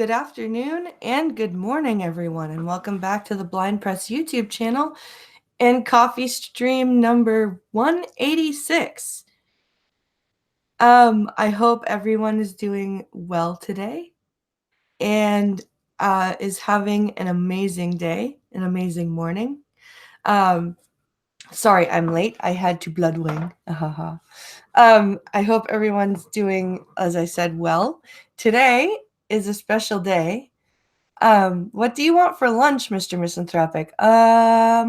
good afternoon, and good morning, everyone, and welcome back to the Blind Press YouTube channel and coffee stream number 186. I hope everyone is doing well today and is having an amazing day, an amazing morning. Sorry, I'm late. I had to blood wing. I hope everyone's doing, as I said, well. Today is a special day. What do you want for lunch, Mr. Misanthropic? I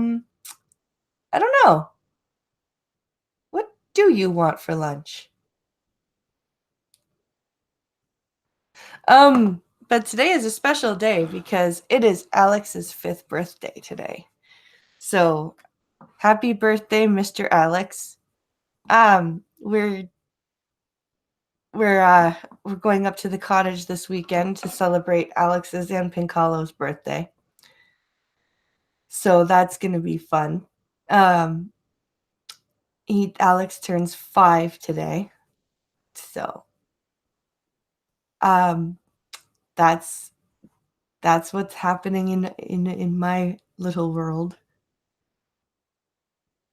don't know. What do you want for lunch? But today is a special day because it is Alex's 5th birthday today. So, happy birthday, Mr. Alex. We're going up to the cottage this weekend to celebrate Alex's and Pincalo's birthday. So that's gonna be fun. Alex turns 5 today. So that's what's happening in my little world.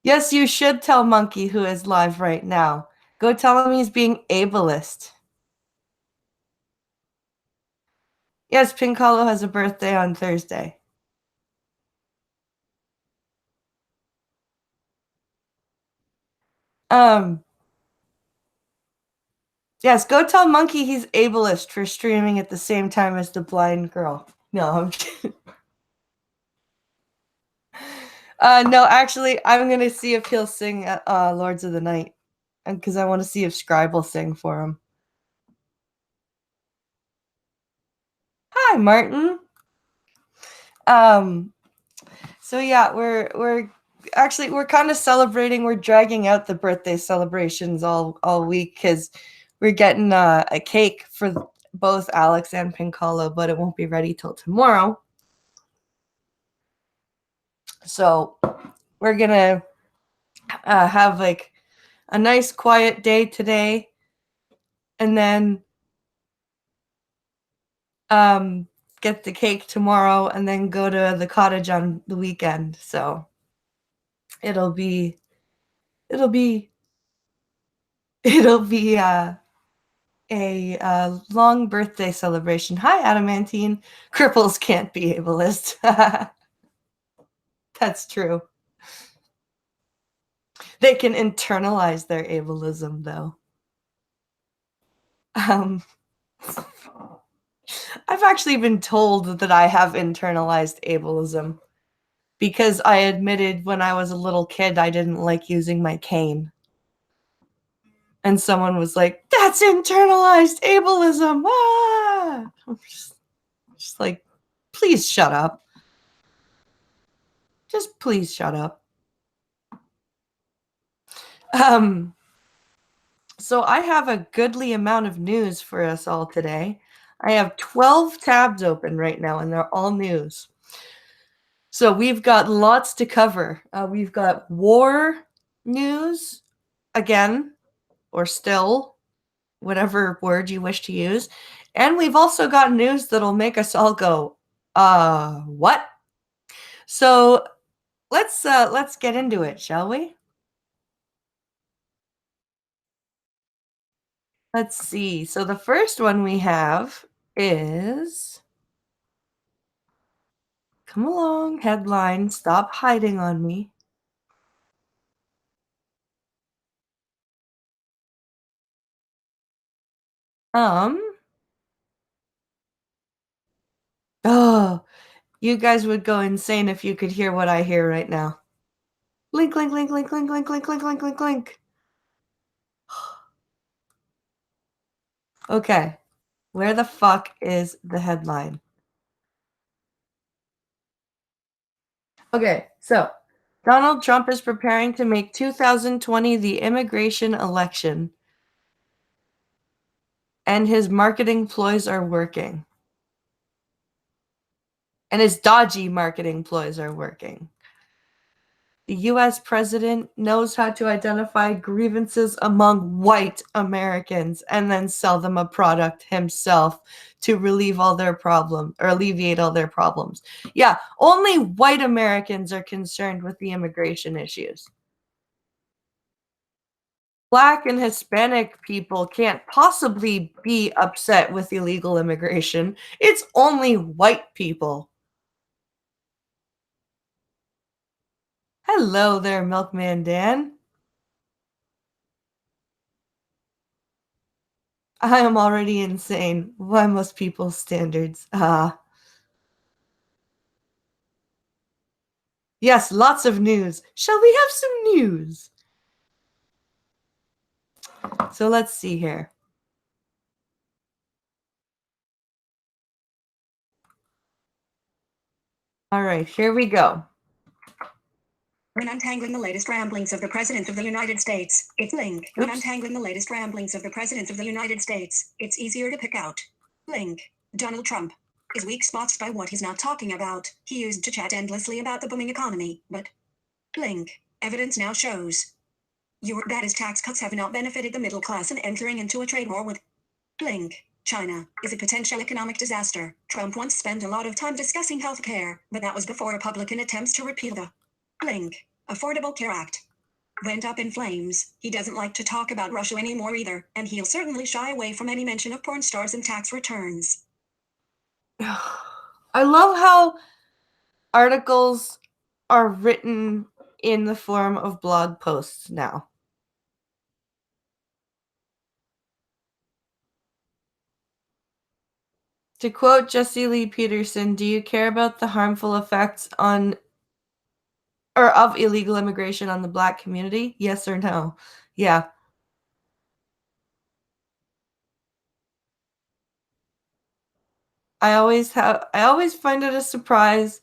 Yes, you should tell Monkey, who is live right now. Go tell him he's being ableist. Yes, Pincalo has a birthday on Thursday. Yes, go tell Monkey he's ableist for streaming at the same time as the blind girl. No, I'm kidding. No, actually, I'm gonna see if he'll sing at Lords of the Night, because I want to see if Scribe will sing for him. Hi, Martin. So yeah, we're kind of celebrating. We're dragging out the birthday celebrations all week because we're getting a cake for both Alex and Pincalo, but it won't be ready till tomorrow. So we're gonna have like a nice quiet day today, and then get the cake tomorrow, and then go to the cottage on the weekend. So it'll be a long birthday celebration. Hi, Adamantine. Cripples can't be ableist. That's true. They can internalize their ableism, though. I've actually been told that I have internalized ableism because I admitted when I was a little kid I didn't like using my cane. And someone was like, "That's internalized ableism." Ah! I'm just like, please shut up. Just please shut up. So I have a goodly amount of news for us all today. I have 12 tabs open right now, and they're all news. So we've got lots to cover. We've got war news, again, or still, whatever word you wish to use. And we've also got news that'll make us all go, what? So let's get into it, shall we? Let's see. So the first one we have is, come along, headline, stop hiding on me. Oh, you guys would go insane if you could hear what I hear right now. Link, link, link, link, link, link, link, link, link, link, link. Okay, where the fuck is the headline? Okay, so Donald Trump is preparing to make 2020 the immigration election, and his marketing ploys are working. And his dodgy marketing ploys are working. The US president knows how to identify grievances among white Americans and then sell them a product himself to relieve all their problems or alleviate all their problems. Yeah, only white Americans are concerned with the immigration issues. Black and Hispanic people can't possibly be upset with illegal immigration. It's only white people. Hello there, Milkman Dan. I am already insane. Why must people's standards? Yes, lots of news. Shall we have some news? So let's see here. All right, here we go. When untangling the latest ramblings of the President of the United States, it's Link. When untangling the latest ramblings of the President of the United States, it's easier to pick out. Link. Donald Trump. His weak spots by what he's not talking about. He used to chat endlessly about the booming economy, but Link. Evidence now shows. That his tax cuts have not benefited the middle class and entering into a trade war with Link. China is a potential economic disaster. Trump once spent a lot of time discussing health care, but that was before Republican attempts to repeal the Link. Affordable Care Act went up in flames. He doesn't like to talk about Russia anymore either, and he'll certainly shy away from any mention of porn stars and tax returns. I love how articles are written in the form of blog posts now. To quote Jesse Lee Peterson, do you care about the harmful effects of illegal immigration on the Black community? Yes or no? Yeah. I always find it a surprise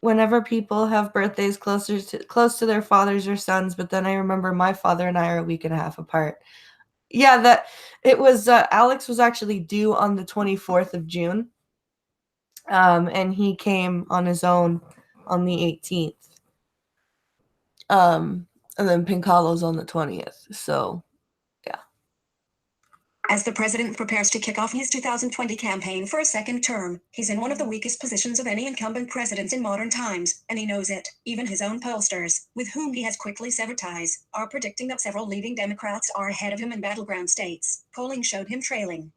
whenever people have birthdays close to their fathers or sons, but then I remember my father and I are a week and a half apart. Yeah, that it was Alex was actually due on the 24th of June. And he came on his own on the 18th. And then Pincalo's on the 20th. So, yeah. As the president prepares to kick off his 2020 campaign for a second term, he's in one of the weakest positions of any incumbent president in modern times, and he knows it. Even his own pollsters, with whom he has quickly severed ties, are predicting that several leading Democrats are ahead of him in battleground states. Polling showed him trailing.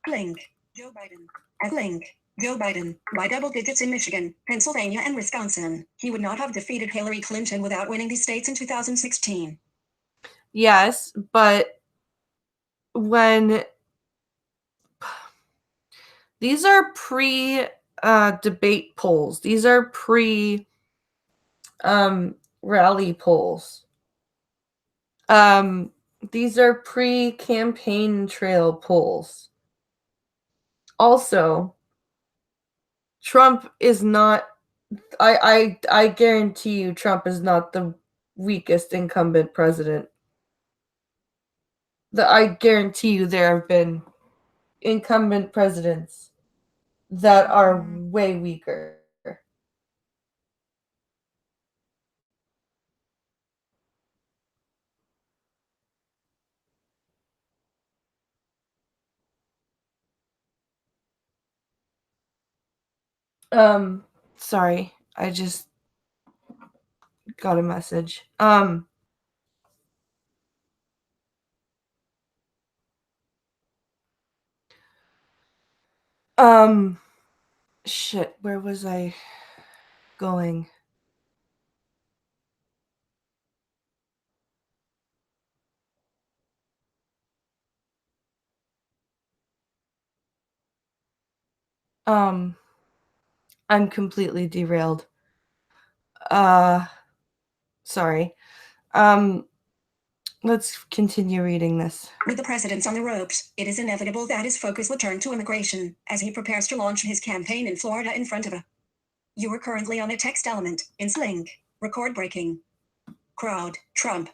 Link. Joe Biden. At Link. Joe Biden, by double digits in Michigan, Pennsylvania, and Wisconsin. He would not have defeated Hillary Clinton without winning these states in 2016. Yes, but when these are pre-debate polls, these are pre-rally polls. These are pre-campaign trail polls. Also, Trump is not. I guarantee you, Trump is not the weakest incumbent president. I guarantee you, there have been incumbent presidents that are way weaker. Sorry, I just got a message. Shit, where was I going? I'm completely derailed. Sorry. Let's continue reading this. With the president on the ropes, it is inevitable that his focus will turn to immigration as he prepares to launch his campaign in Florida in front of a. You are currently on a text element in Slink. Record breaking. Crowd. Trump.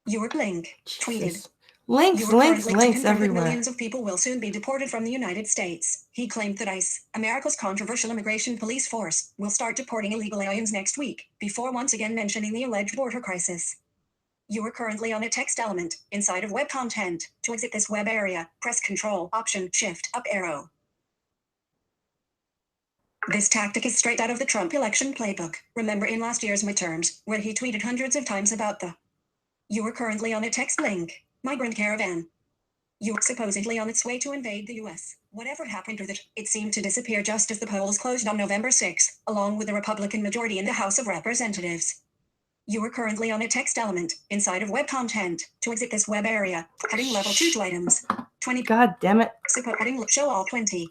Your Blink. Tweeted. Links, You are links, currently links confirmed that everywhere. millions of people will soon be deported from the United States. He claimed that ICE, America's controversial immigration police force, will start deporting illegal aliens next week, before once again mentioning the alleged border crisis. You are currently on a text element inside of web content. To exit this web area, press Control, Option, Shift, up arrow. This tactic is straight out of the Trump election playbook. Remember in last year's midterms, where he tweeted hundreds of times about the You are currently on a text link. Migrant caravan. You are supposedly on its way to invade the US. Whatever happened with it, it seemed to disappear just as the polls closed on November 6th, along with the Republican majority in the House of Representatives. You are currently on a text element inside of web content. To exit this web area, heading level 2 to items. 20. God damn it. Heading show all 20.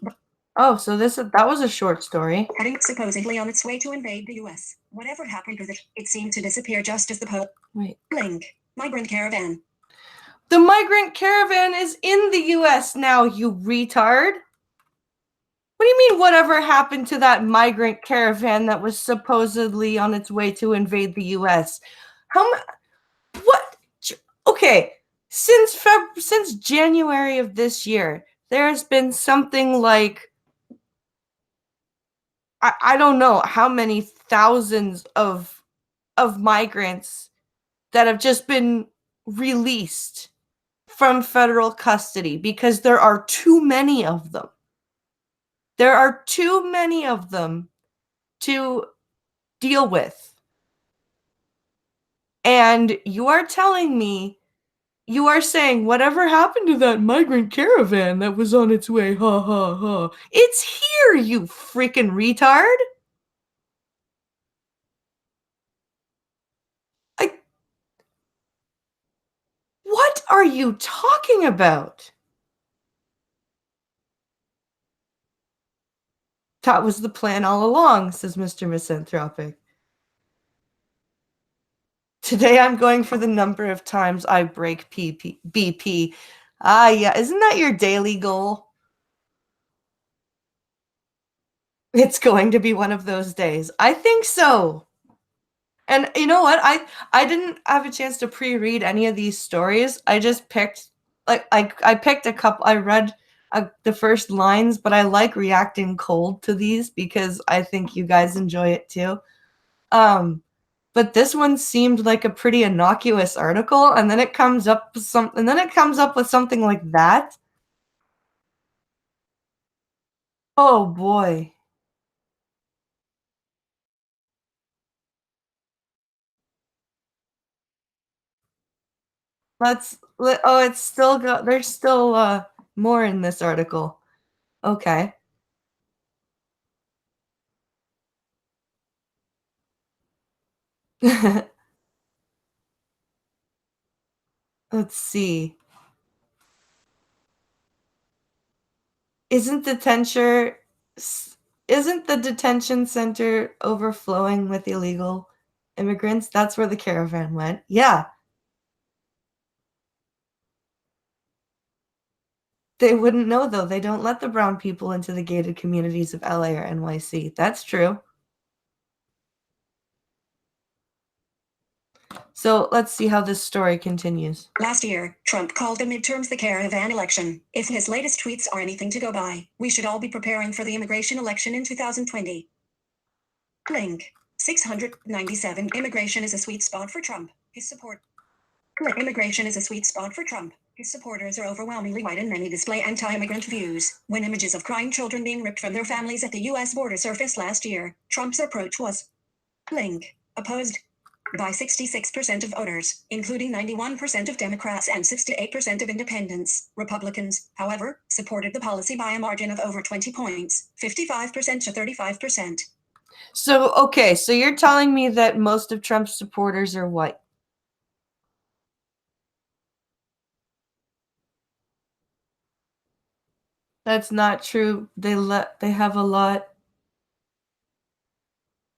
Oh, so that was a short story. Heading supposedly on its way to invade the US. Whatever happened with it, it seemed to disappear just as the poll. Wait. Link. Migrant caravan. The migrant caravan is in the US now, you retard. What do you mean, whatever happened to that migrant caravan that was supposedly on its way to invade the US? What? Okay, since January of this year, there's been something like, I don't know how many thousands of migrants that have just been released from federal custody because there are too many of them. There are too many of them to deal with. And you are telling me, you are saying, whatever happened to that migrant caravan that was on its way? Ha ha ha. It's here, you freaking retard. What are you talking about? That was the plan all along, says Mr. Misanthropic. Today I'm going for the number of times I break BP. Ah, yeah. Isn't that your daily goal? It's going to be one of those days. I think so. And you know what? I didn't have a chance to pre-read any of these stories. I just picked, like, I picked a couple. I read the first lines, but I like reacting cold to these because I think you guys enjoy it too. But this one seemed like a pretty innocuous article, and then it comes up with something like that. Oh boy. It's still there's still more in this article. Okay. Let's see. Isn't the detention center overflowing with illegal immigrants? That's where the caravan went. Yeah. They wouldn't know, though. They don't let the brown people into the gated communities of LA or NYC. That's true. So let's see how this story continues. Last year, Trump called the midterms the caravan election. If his latest tweets are anything to go by, we should all be preparing for the immigration election in 2020. Link. 697. Immigration is a sweet spot for Trump. His support. Immigration is a sweet spot for Trump. His supporters are overwhelmingly white and many display anti-immigrant views. When images of crying children being ripped from their families at the U.S. border surfaced last year, Trump's approach was link. Opposed by 66% of voters, including 91% of Democrats and 68% of independents. Republicans, however, supported the policy by a margin of over 20 points, 55% to 35%. So, okay, so you're telling me that most of Trump's supporters are white? That's not true. They have a lot.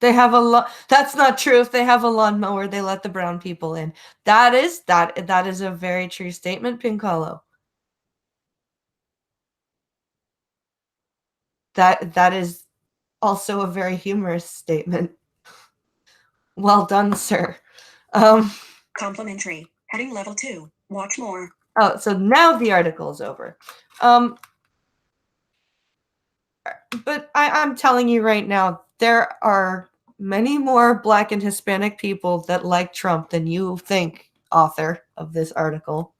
That's not true. If they have a lawnmower, they let the brown people in. That is a very true statement, Pinkalo. That is also a very humorous statement. Well done, sir. Complimentary. Heading level 2. Watch more. Oh, so now the article is over. But I'm telling you right now, there are many more Black and Hispanic people that like Trump than you think, author of this article.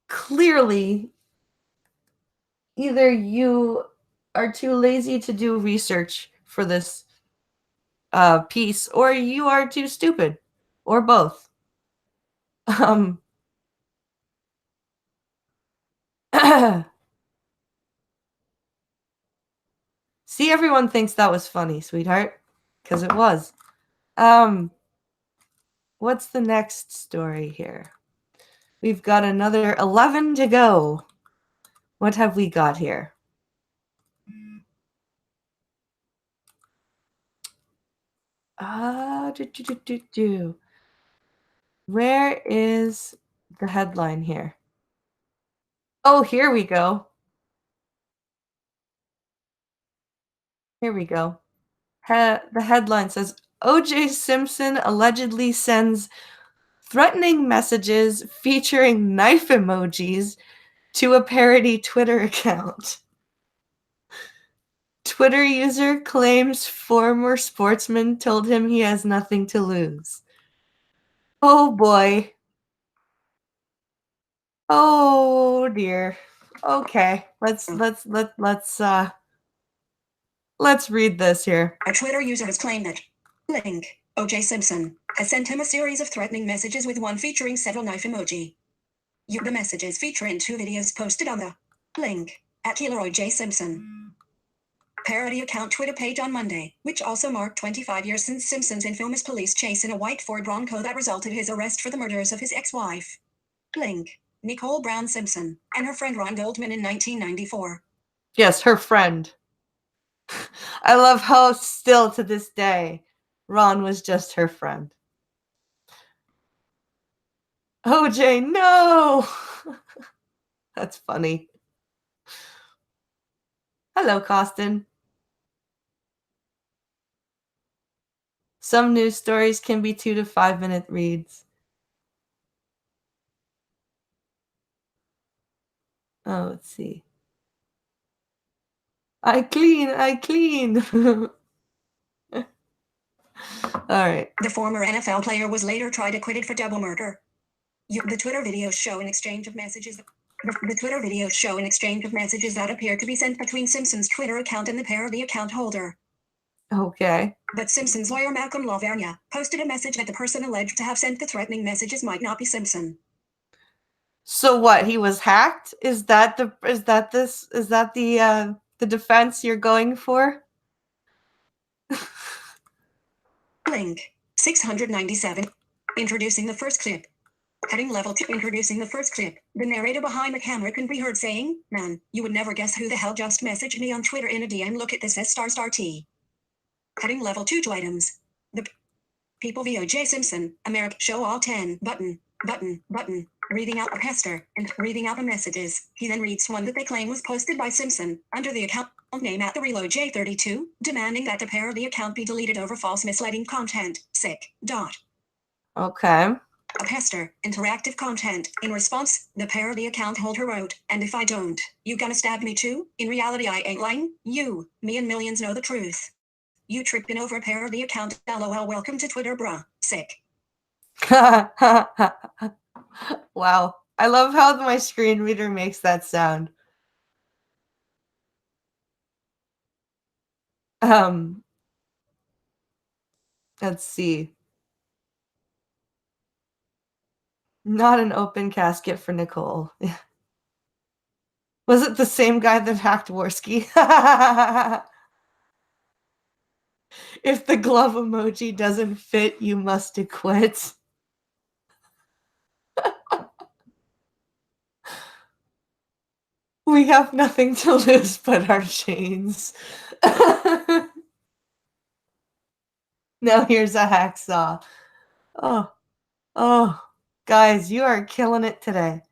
Clearly, either you are too lazy to do research for this piece, or you are too stupid, or both. See, everyone thinks that was funny, sweetheart, because it was. What's the next story here? We've got another 11 to go. What have we got here? Where is the headline here? Oh, here we go. Here we go. The headline says, O.J. Simpson allegedly sends threatening messages featuring knife emojis to a parody Twitter account. Twitter user claims former sportsman told him he has nothing to lose. Oh boy. Oh dear. Okay, let's read this here. A Twitter user has claimed that link O.J. Simpson has sent him a series of threatening messages with one featuring several knife emoji. The messages feature in 2 videos posted on the link at Killer O.J. Simpson parody account Twitter page on Monday, which also marked 25 years since Simpson's infamous police chase in a white Ford Bronco that resulted in his arrest for the murders of his ex-wife, link Nicole Brown Simpson, and her friend Ron Goldman in 1994. Yes, her friend. I love how still to this day, Ron was just her friend. OJ, no! That's funny. Hello, Costin. Some news stories can be 2 to 5 minute reads. Oh, let's see. I clean. All right. The former NFL player was later tried acquitted for double murder. The Twitter videos show an exchange of messages. The Twitter videos show an exchange of messages that appear to be sent between Simpson's Twitter account and the parody account holder. Okay. But Simpson's lawyer Malcolm Lavergne posted a message that the person alleged to have sent the threatening messages might not be Simpson. So what? He was hacked? Is that the defense you're going for? Link 697. Introducing the first clip. Heading level 2. Introducing the first clip. The narrator behind the camera can be heard saying, "Man, you would never guess who the hell just messaged me on Twitter in a DM. Look at this S ** T." Heading level 2 to items. The people via J. Simpson, America. Show all 10. Button. Reading out a Hester and reading out the messages. He then reads one that they claim was posted by Simpson under the account name at the reload J32, demanding that the parody account be deleted over false misleading content. Sick. Dot. Okay. A Hester, interactive content. In response, the parody account holder wrote, "And if I don't, you gonna stab me too? In reality, I ain't lying. You, me and millions know the truth. You tripping over a parody account. LOL. Welcome to Twitter, bruh. Sick." Wow. I love how my screen reader makes that sound. Let's see. Not an open casket for Nicole. Was it the same guy that hacked Worski? If the glove emoji doesn't fit, you must acquit. We have nothing to lose but our chains. Now here's a hacksaw. Oh, guys, you are killing it today.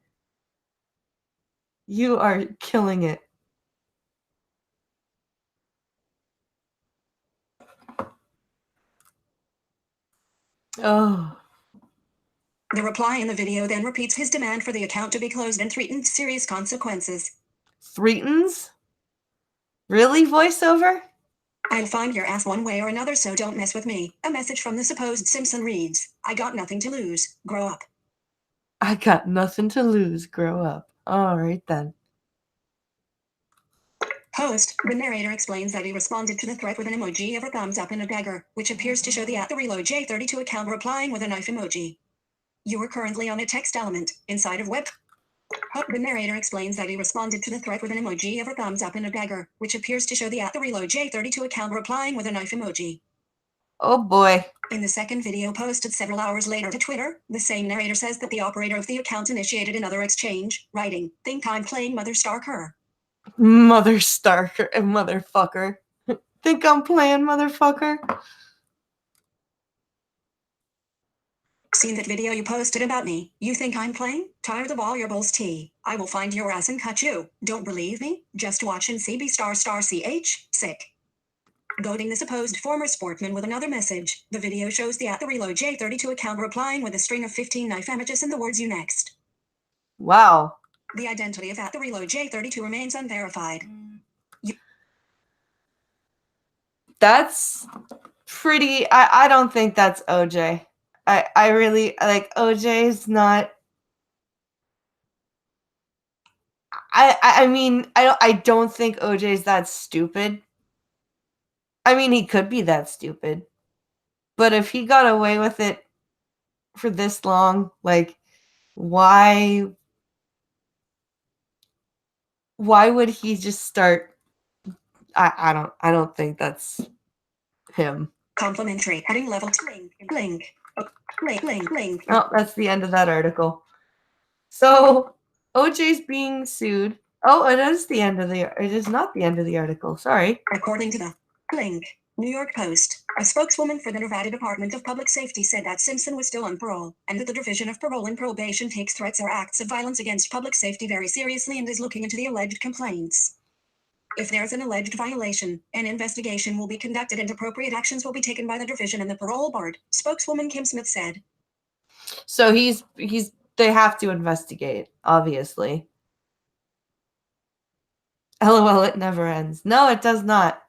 You are killing it. Oh. The reply in the video then repeats his demand for the account to be closed and threatens serious consequences. Threatens? Really, voiceover? I'll find your ass one way or another, so don't mess with me. A message from the supposed Simpson reads, I got nothing to lose. Grow up. I got nothing to lose. Grow up. All right then. Post, the narrator explains that he responded to the threat with an emoji of a thumbs up and a dagger, which appears to show the @reloadj32 account replying with a knife emoji. You are currently on a text element inside of web. The narrator explains that he responded to the threat with an emoji of a thumbs up and a dagger, which appears to show the @reloadj32 account replying with a knife emoji. Oh boy. In the second video posted several hours later to Twitter, the same narrator says that the operator of the account initiated another exchange, writing, "Think I'm playing Mother Starker." Mother Starker and motherfucker. Think I'm playing, motherfucker? Seen that video you posted about me? You think I'm playing? Tired of all your bull's tea. I will find your ass and cut you. Don't believe me? Just watch and see. B****ch. Sick. Goading the supposed former sportsman with another message. The video shows the @reloadj32 account replying with a string of 15 knife images and the words "you next." Wow. The identity of @reloadj32 remains unverified. That's pretty. I don't think that's OJ. I really like OJ's not. I mean I don't think OJ's that stupid. I mean he could be that stupid. But if he got away with it for this long, like why would he just start I don't think that's him. Complimentary. Heading level 2. Link. Link. Oh, that's the end of that article. So OJ's being sued. Oh, it is the end of the. It is not the end of the article. Sorry. According to the link, New York Post, a spokeswoman for the Nevada Department of Public Safety said that Simpson was still on parole, and that the Division of Parole and Probation takes threats or acts of violence against public safety very seriously and is looking into the alleged complaints. If there's an alleged violation, an investigation will be conducted and appropriate actions will be taken by the division and the parole board, spokeswoman Kim Smith said. So they have to investigate, obviously. LOL, it never ends. No, it does not.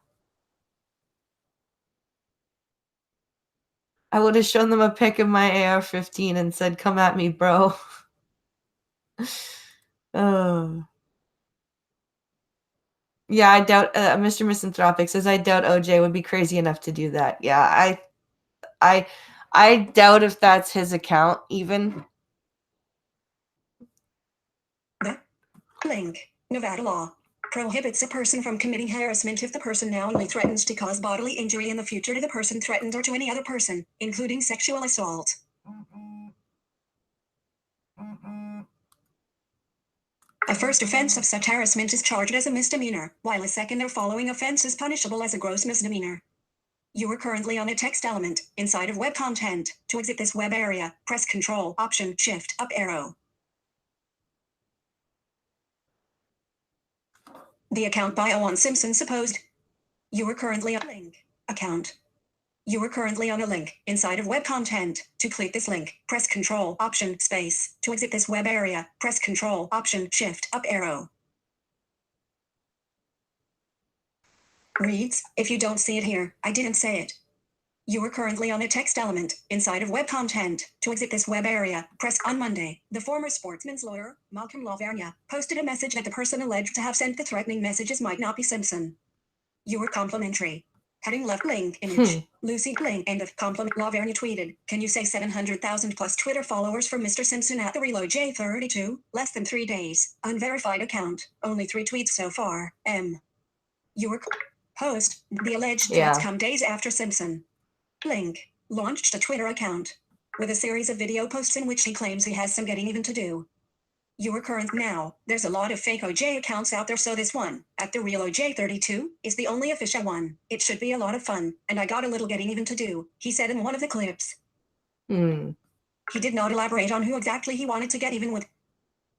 I would have shown them a pic of my AR-15 and said, "Come at me, bro." Oh. Yeah, I doubt Mr. Misanthropic says I doubt OJ would be crazy enough to do that. Yeah, I doubt if that's his account even. The link, Nevada law prohibits a person from committing harassment if the person knowingly threatens to cause bodily injury in the future to the person threatened or to any other person, including sexual assault. A first offense of such harassment is charged as a misdemeanor, while a second or following offense is punishable as a gross misdemeanor. You are currently on a text element inside of web content. To exit this web area, press Control, Option, Shift, up arrow. The account bio on Simpson supposed. You are currently on a link. Account. You are currently on a link inside of web content. To click this link, press Control, Option, Space. To exit this web area, press Control, Option, Shift, up arrow. Reads, if you don't see it here, I didn't say it. You are currently on a text element inside of web content. To exit this web area, press on Monday. The former sportsman's lawyer, Malcolm Lavergne, posted a message that the person alleged to have sent the threatening messages might not be Simpson. You are complimentary. Heading left link image. Lucy link end of compliment. Lavergne tweeted, "Can you say 700,000 plus Twitter followers for Mr. Simpson at the Reload J32? Less than 3 days. Unverified account. Only 3 tweets so far. M. Your post. The alleged threats come days after Simpson. Link. Launched a Twitter account with a series of video posts in which he claims he has some getting even to do. You are current now. There's a lot of fake OJ accounts out there, so this one, at the real OJ32, is the only official one. It should be a lot of fun, and I got a little getting even to do," he said in one of the clips. He did not elaborate on who exactly he wanted to get even with.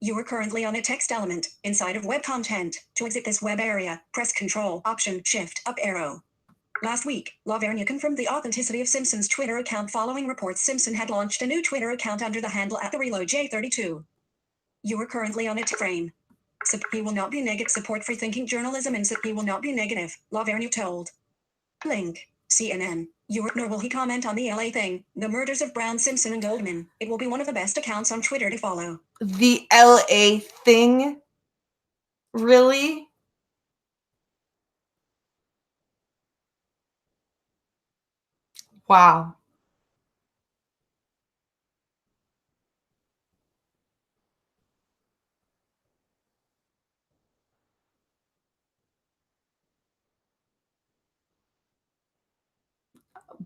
You are currently on a text element inside of web content. To exit this web area, press Control, Option, Shift, up arrow. Last week, Lavergne confirmed the authenticity of Simpson's Twitter account following reports Simpson had launched a new Twitter account under the handle @TheReloadJ32. You are currently on it frame. He will not be negative. Support free thinking journalism and he will not be negative, Lavergne told. Link. CNN. Nor will he comment on the LA thing, the murders of Brown, Simpson, and Goldman. It will be one of the best accounts on Twitter to follow. The LA thing? Really? Wow.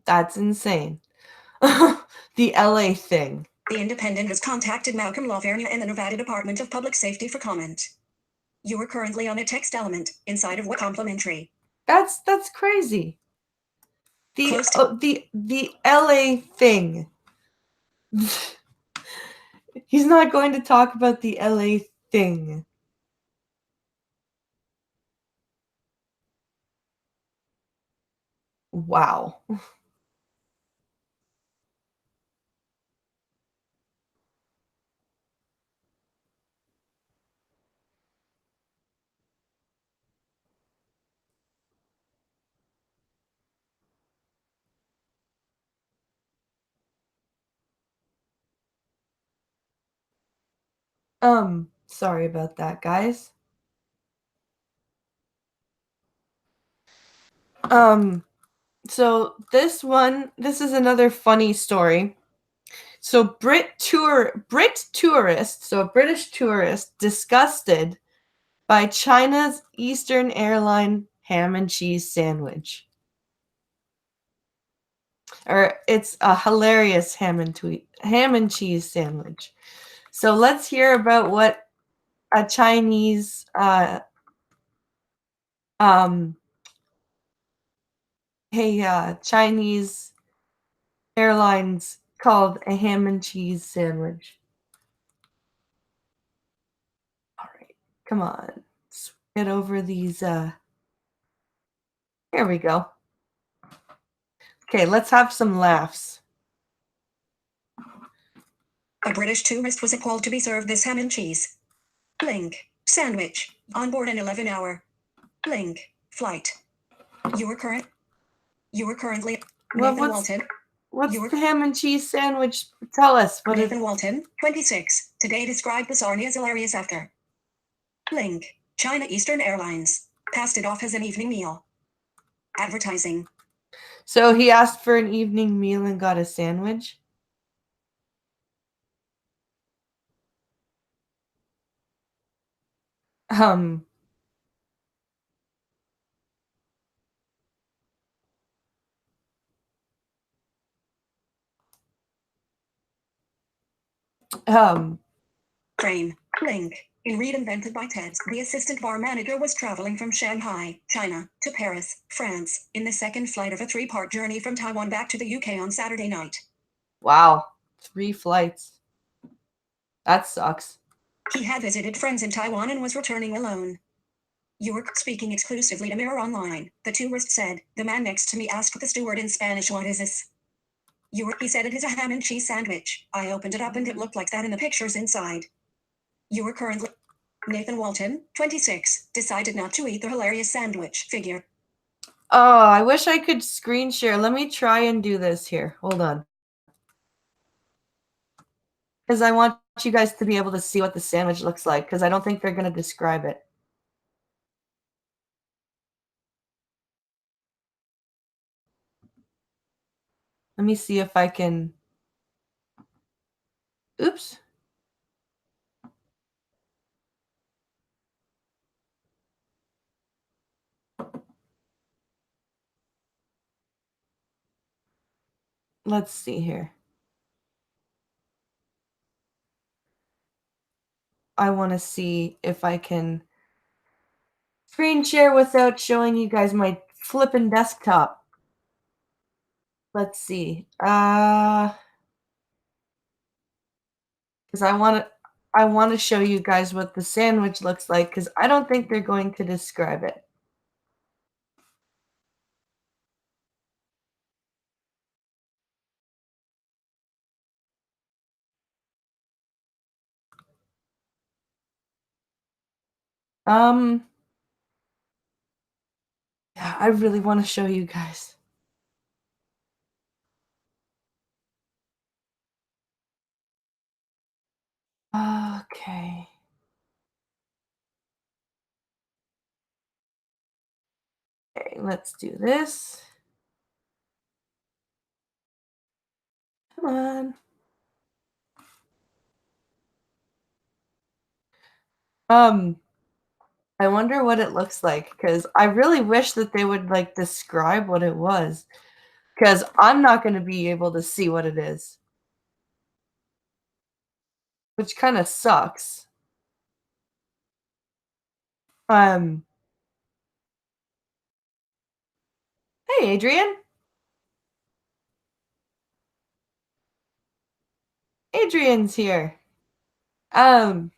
That's insane. The LA thing. The Independent has contacted Malcolm Lavergne and the Nevada Department of Public Safety for comment. You are currently on a text element inside of what complimentary. That's crazy. The LA thing. He's not going to talk about the LA thing. Wow. Sorry about that, guys. So this is another funny story. So British tourist disgusted by China's Eastern Airline ham and cheese sandwich. Or it's a hilarious ham and cheese sandwich. So let's hear about what a Chinese Chinese airlines called a ham and cheese sandwich. All right, come on. Let's get over these. Here we go. Okay, let's have some laughs. A British tourist was appalled to be served this ham and cheese. Link. Sandwich. On board an 11-hour. Link. Flight. You are currently. Nathan Walton. What's the ham and cheese sandwich? Tell us. Nathan Walton, 26. Today described lasagna as hilarious after. Link. China Eastern Airlines. Passed it off as an evening meal. Advertising. So he asked for an evening meal and got a sandwich? Crane. Link. In read invented by Ted, the assistant bar manager was traveling from Shanghai, China, to Paris, France, in the second flight of a 3-part journey from Taiwan back to the UK on Saturday night. Wow. 3 flights. That sucks. He had visited friends in Taiwan and was returning alone. You were speaking exclusively to Mirror Online, the tourist said. The man next to me asked the steward in Spanish, "What is this?" He said, "It is a ham and cheese sandwich. I opened it up and it looked like that in the pictures inside." You are currently. Nathan Walton, 26, decided not to eat the hilarious sandwich figure. Oh, I wish I could screen share. Let me try and do this here. Hold on. Because I want you guys to be able to see what the sandwich looks like, because I don't think they're going to describe it. Let me see if I can. Oops. Let's see here. I want to see if I can screen share without showing you guys my flippin' desktop. Let's see. Because I want to show you guys what the sandwich looks like, because I don't think they're going to describe it. Yeah, I really want to show you guys. Okay. Okay, let's do this. Come on. I wonder what it looks like because I really wish that they would like describe what it was because I'm not going to be able to see what it is, which kind of sucks. Um, hey, Adrian. Adrian's here. Um,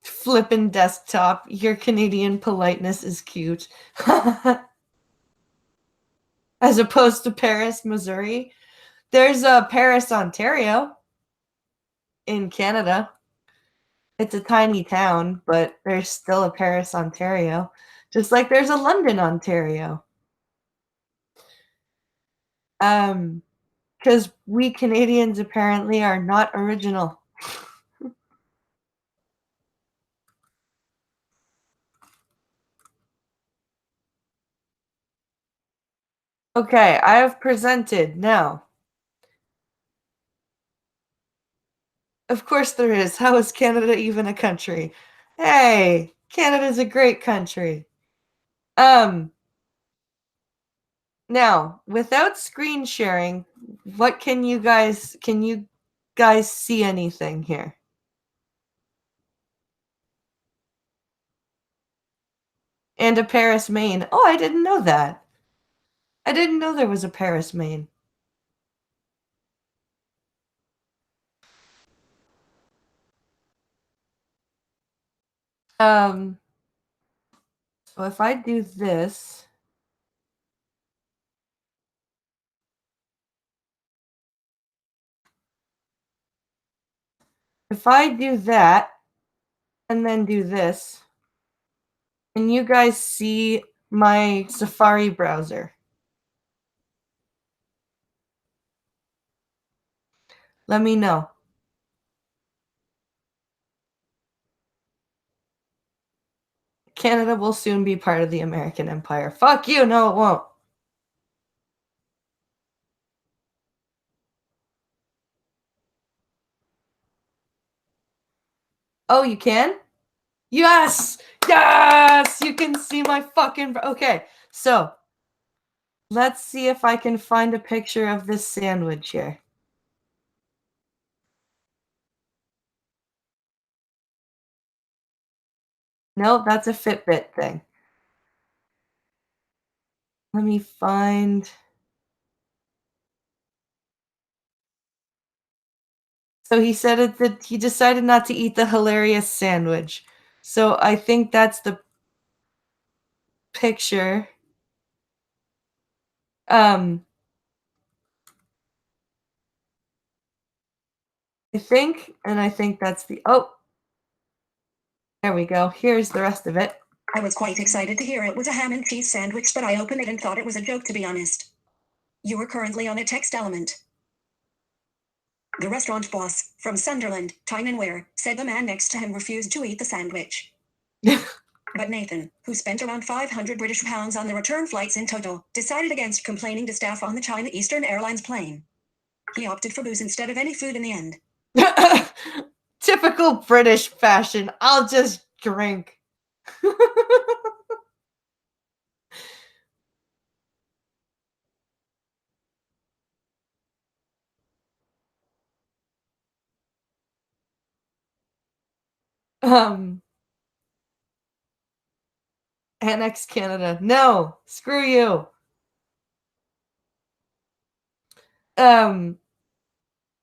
Flippin' desktop. Your Canadian politeness is cute. As opposed to Paris, Missouri. There's a Paris, Ontario in Canada. It's a tiny town, but there's still a Paris, Ontario. Just like there's a London, Ontario. Because we Canadians apparently are not original. Okay, I have presented now. Of course there is. How is Canada even a country? Hey, Canada's a great country. Now, without screen sharing, what can you guys see anything here? And a Paris, Maine. Oh, I didn't know that. I didn't know there was a Paris, Maine. So if I do this, if I do that, and then do this, can you guys see my Safari browser? Let me know. Canada will soon be part of the American Empire. Fuck you, no it won't. Oh, you can? Yes! Yes! You can see my fucking... Okay, so let's see if I can find a picture of this sandwich here. No, that's a Fitbit thing. Let me find... So he said it that he decided not to eat the hilarious sandwich. So I think that's the picture. I think, and I think that's the... Oh, there we go. Here's the rest of it. I was quite excited to hear it was a ham and cheese sandwich, but I opened it and thought it was a joke, to be honest. You are currently on a text element. The restaurant boss, from Sunderland, Tyne-and-Wear, said the man next to him refused to eat the sandwich. But Nathan, who spent around 500 British pounds on the return flights in total, decided against complaining to staff on the China Eastern Airlines plane. He opted for booze instead of any food in the end. Typical British fashion. I'll just drink. Annex Canada. No, screw you.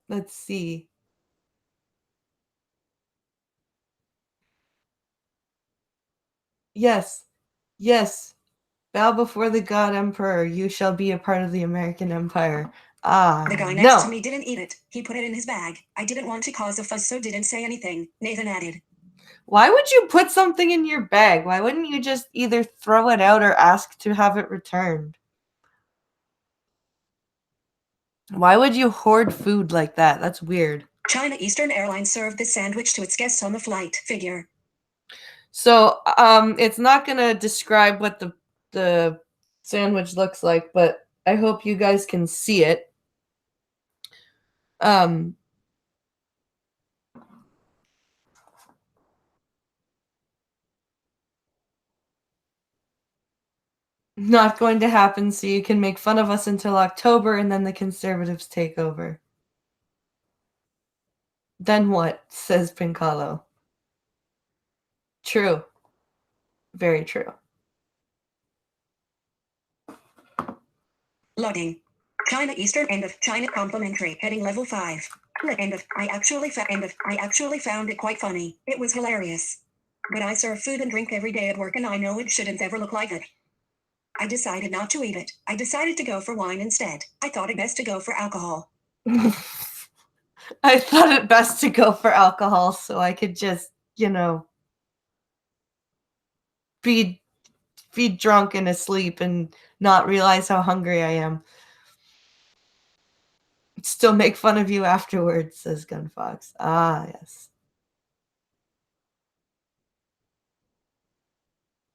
Let's see. Yes. Yes. Bow before the God Emperor. You shall be a part of the American Empire. The guy next to No. me didn't eat it. He put it in his bag. I didn't want to cause a fuss, so didn't say anything, Nathan added. Why would you put something in your bag? Why wouldn't you just either throw it out or ask to have it returned? Why would you hoard food like that? That's weird. China Eastern Airlines served this sandwich to its guests on the flight. Figure. So, it's not gonna describe what the sandwich looks like, but I hope you guys can see it. Um, Not going to happen, so you can make fun of us until October, and then the conservatives take over. Then what? Says Pincalo. True. Very true. Loading. China Eastern end of China complimentary heading level 5. End of I actually found it quite funny. It was hilarious. But I serve food and drink every day at work and I know it shouldn't ever look like it. I decided not to eat it. I decided to go for wine instead. I thought it best to go for alcohol. I thought it best to go for alcohol so I could just, be drunk and asleep and not realize how hungry I am. Still make fun of you afterwards, says Gunfox. Ah, yes.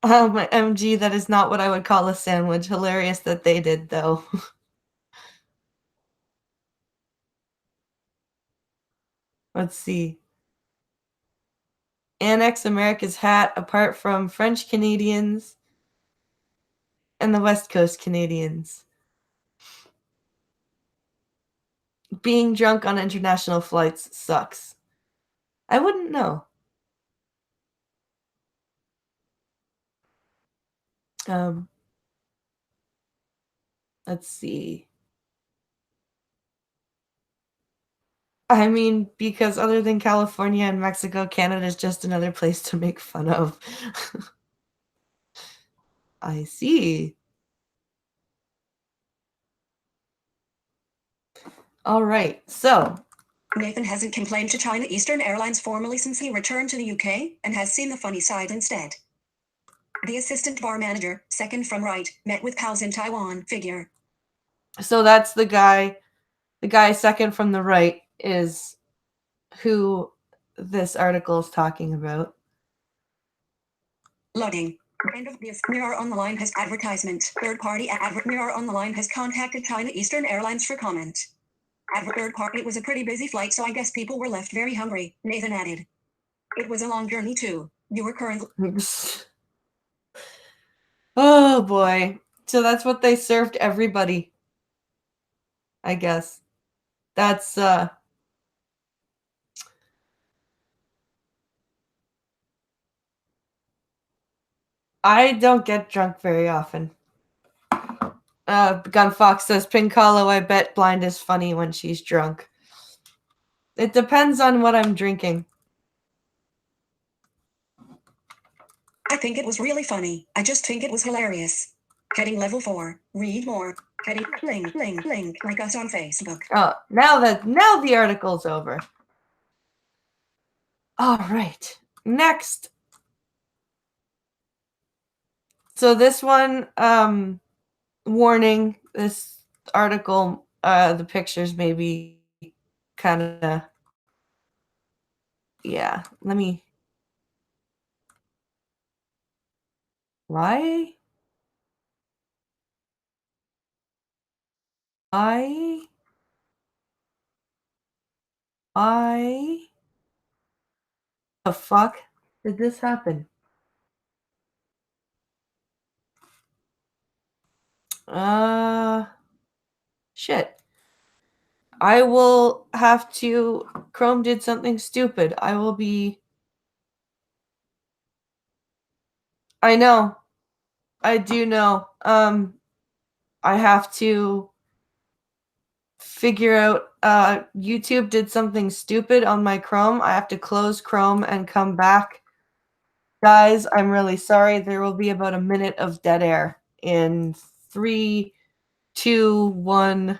My MG, that is not what I would call a sandwich. Hilarious that they did, though. Let's see. Annex America's hat apart from French Canadians and the West Coast Canadians. Being drunk on international flights sucks. I wouldn't know. Let's see. I mean, because other than California and Mexico, Canada is just another place to make fun of. I see. All right, so Nathan hasn't complained to China Eastern Airlines formally since he returned to the UK and has seen the funny side instead. The assistant bar manager, second from right, met with pals in Taiwan. Figure. So that's the guy. The guy second from the right is who this article is talking about. Loading. End of this. Mirror on the line has advertisement. Third party Mirror on the line has contacted China Eastern Airlines for comment. Third party. It was a pretty busy flight, so I guess people were left very hungry. Nathan added. It was a long journey too. You were currently. Oh boy. So that's what they served everybody. I guess. That's I don't get drunk very often. Gunfox says, Pincalo, I bet Blind is funny when she's drunk. It depends on what I'm drinking. I think it was really funny. I just think it was hilarious. Heading level 4. Read more. Heading link like us on Facebook. Oh, now the article's over. All right. Next. So this one, warning, this article, the pictures may be kind of, yeah, let me, why? The fuck did this happen? Shit. I will have to, Chrome did something stupid. I will be, I know. I do know. I have to figure out, YouTube did something stupid on my Chrome. I have to close Chrome and come back. Guys, I'm really sorry. There will be about a minute of dead air in 3, 2, 1.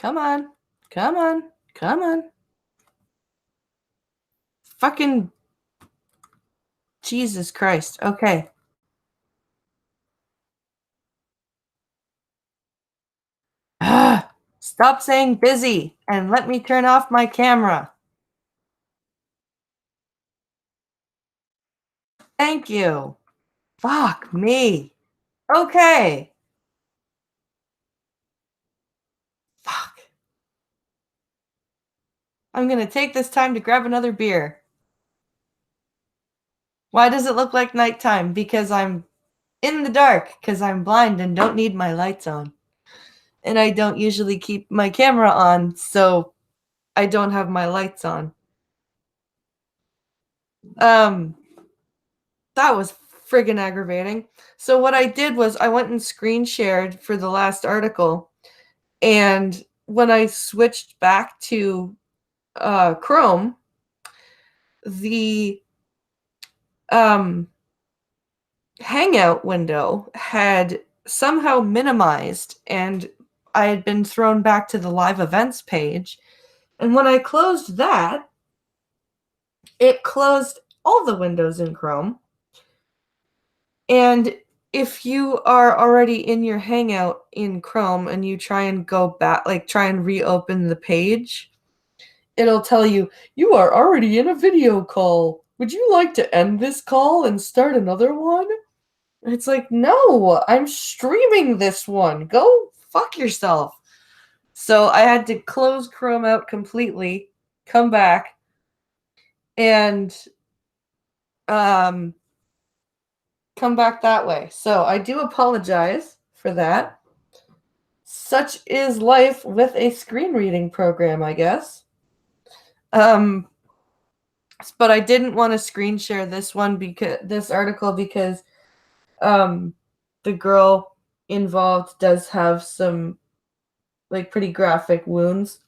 Come on. Come on. Come on. Fucking Jesus Christ. Okay. Stop saying busy and let me turn off my camera. Thank you. Fuck me. Okay. Fuck. I'm gonna take this time to grab another beer. Why does it look like nighttime? Because I'm in the dark, because I'm blind and don't need my lights on. And I don't usually keep my camera on, so I don't have my lights on. That was friggin' aggravating. So what I did was I went and screen shared for the last article, and when I switched back to Chrome, the Hangout window had somehow minimized, and I had been thrown back to the live events page. And when I closed that, it closed all the windows in Chrome. And if you are already in your Hangout in Chrome and you try and go back, like try and reopen the page, it'll tell you, you are already in a video call. Would you like to end this call and start another one? And it's like, no, I'm streaming this one. Go fuck yourself. So I had to close Chrome out completely, come back, and come back that way. So I do apologize for that. Such is life with a screen reading program, I guess. But I didn't want to screen share this one because this article because the girl involved does have some like pretty graphic wounds.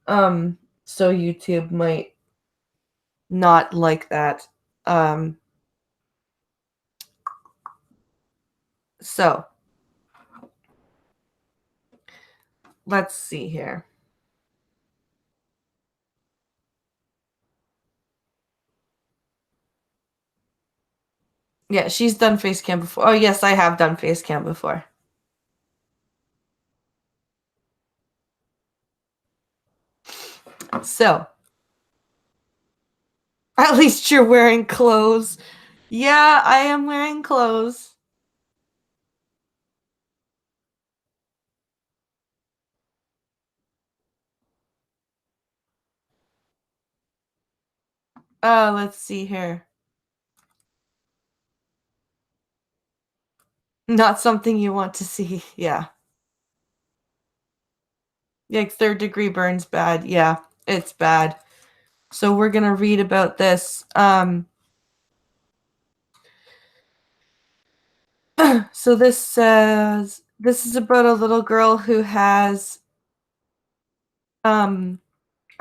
So YouTube might not like that. So let's see here. Yeah, she's done face cam before. Oh, yes, I have done face cam before. So, at least you're wearing clothes. Yeah, I am wearing clothes. Let's see here. Not something you want to see. Yeah. Like third-degree burns bad. Yeah, it's bad. So we're going to read about this. So this says this is about a little girl who has a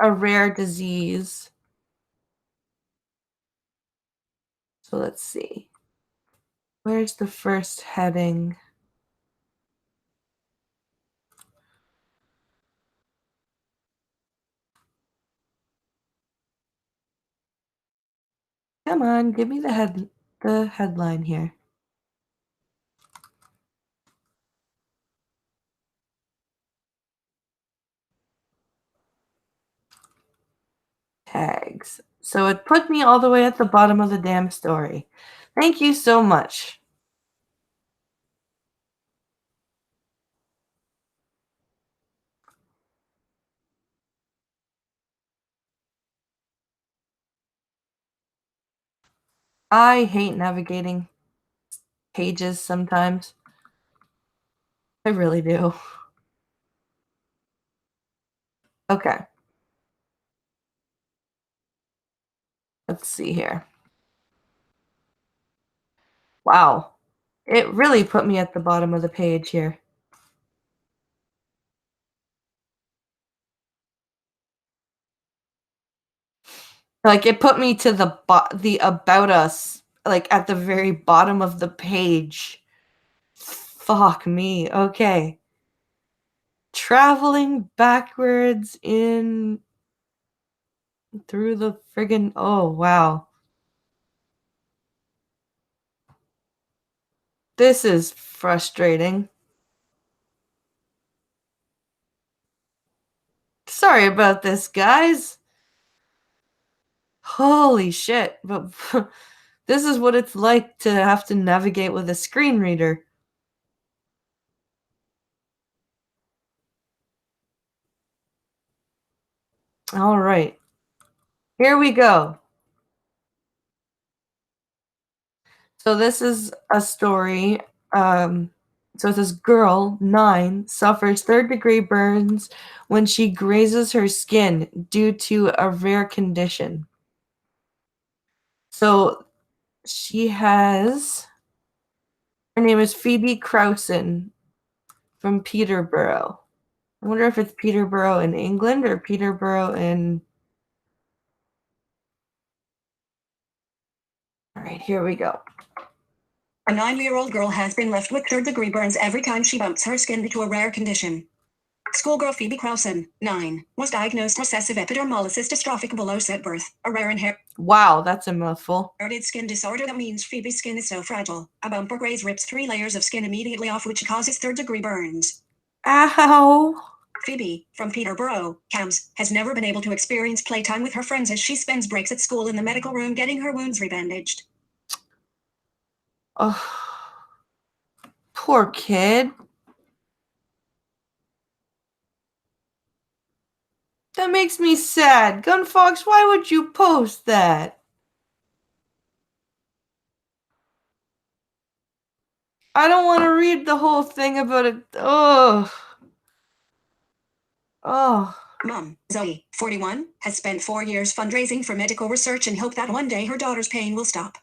rare disease. So let's see. Where's the first heading? Come on, give me the headline here. Tags. So it put me all the way at the bottom of the damn story. Thank you so much. I hate navigating pages sometimes. I really do. Okay. Let's see here. Wow. It really put me at the bottom of the page here. Like it put me to the about us, like at the very bottom of the page. Fuck me. Okay. traveling backwards through the friggin'. Oh, wow. This is frustrating. Sorry about this, guys. Holy shit. But this is what it's like to have to navigate with a screen reader. All right. Here we go. So this is a story. So this girl, 9, suffers third-degree burns when she grazes her skin due to a rare condition. So her name is Phoebe Crowson from Peterborough. I wonder if it's Peterborough in England or Peterborough in... All right, here we go. A 9-year-old girl has been left with third-degree burns every time she bumps her skin due to a rare condition. Schoolgirl Phoebe Crowson, 9, was diagnosed recessive epidermolysis dystrophica bullosa at birth, a rare Wow, that's a mouthful. inherited skin disorder that means Phoebe's skin is so fragile. A bump or graze rips 3 layers of skin immediately off, which causes third-degree burns. Ow! Phoebe, from Peterborough, Cams, has never been able to experience playtime with her friends as she spends breaks at school in the medical room getting her wounds rebandaged. Oh, poor kid. That makes me sad. Gunfox, why would you post that? I don't want to read the whole thing about it. Oh. Oh. Mom, Zoe, 41, has spent 4 years fundraising for medical research and hope that one day her daughter's pain will stop.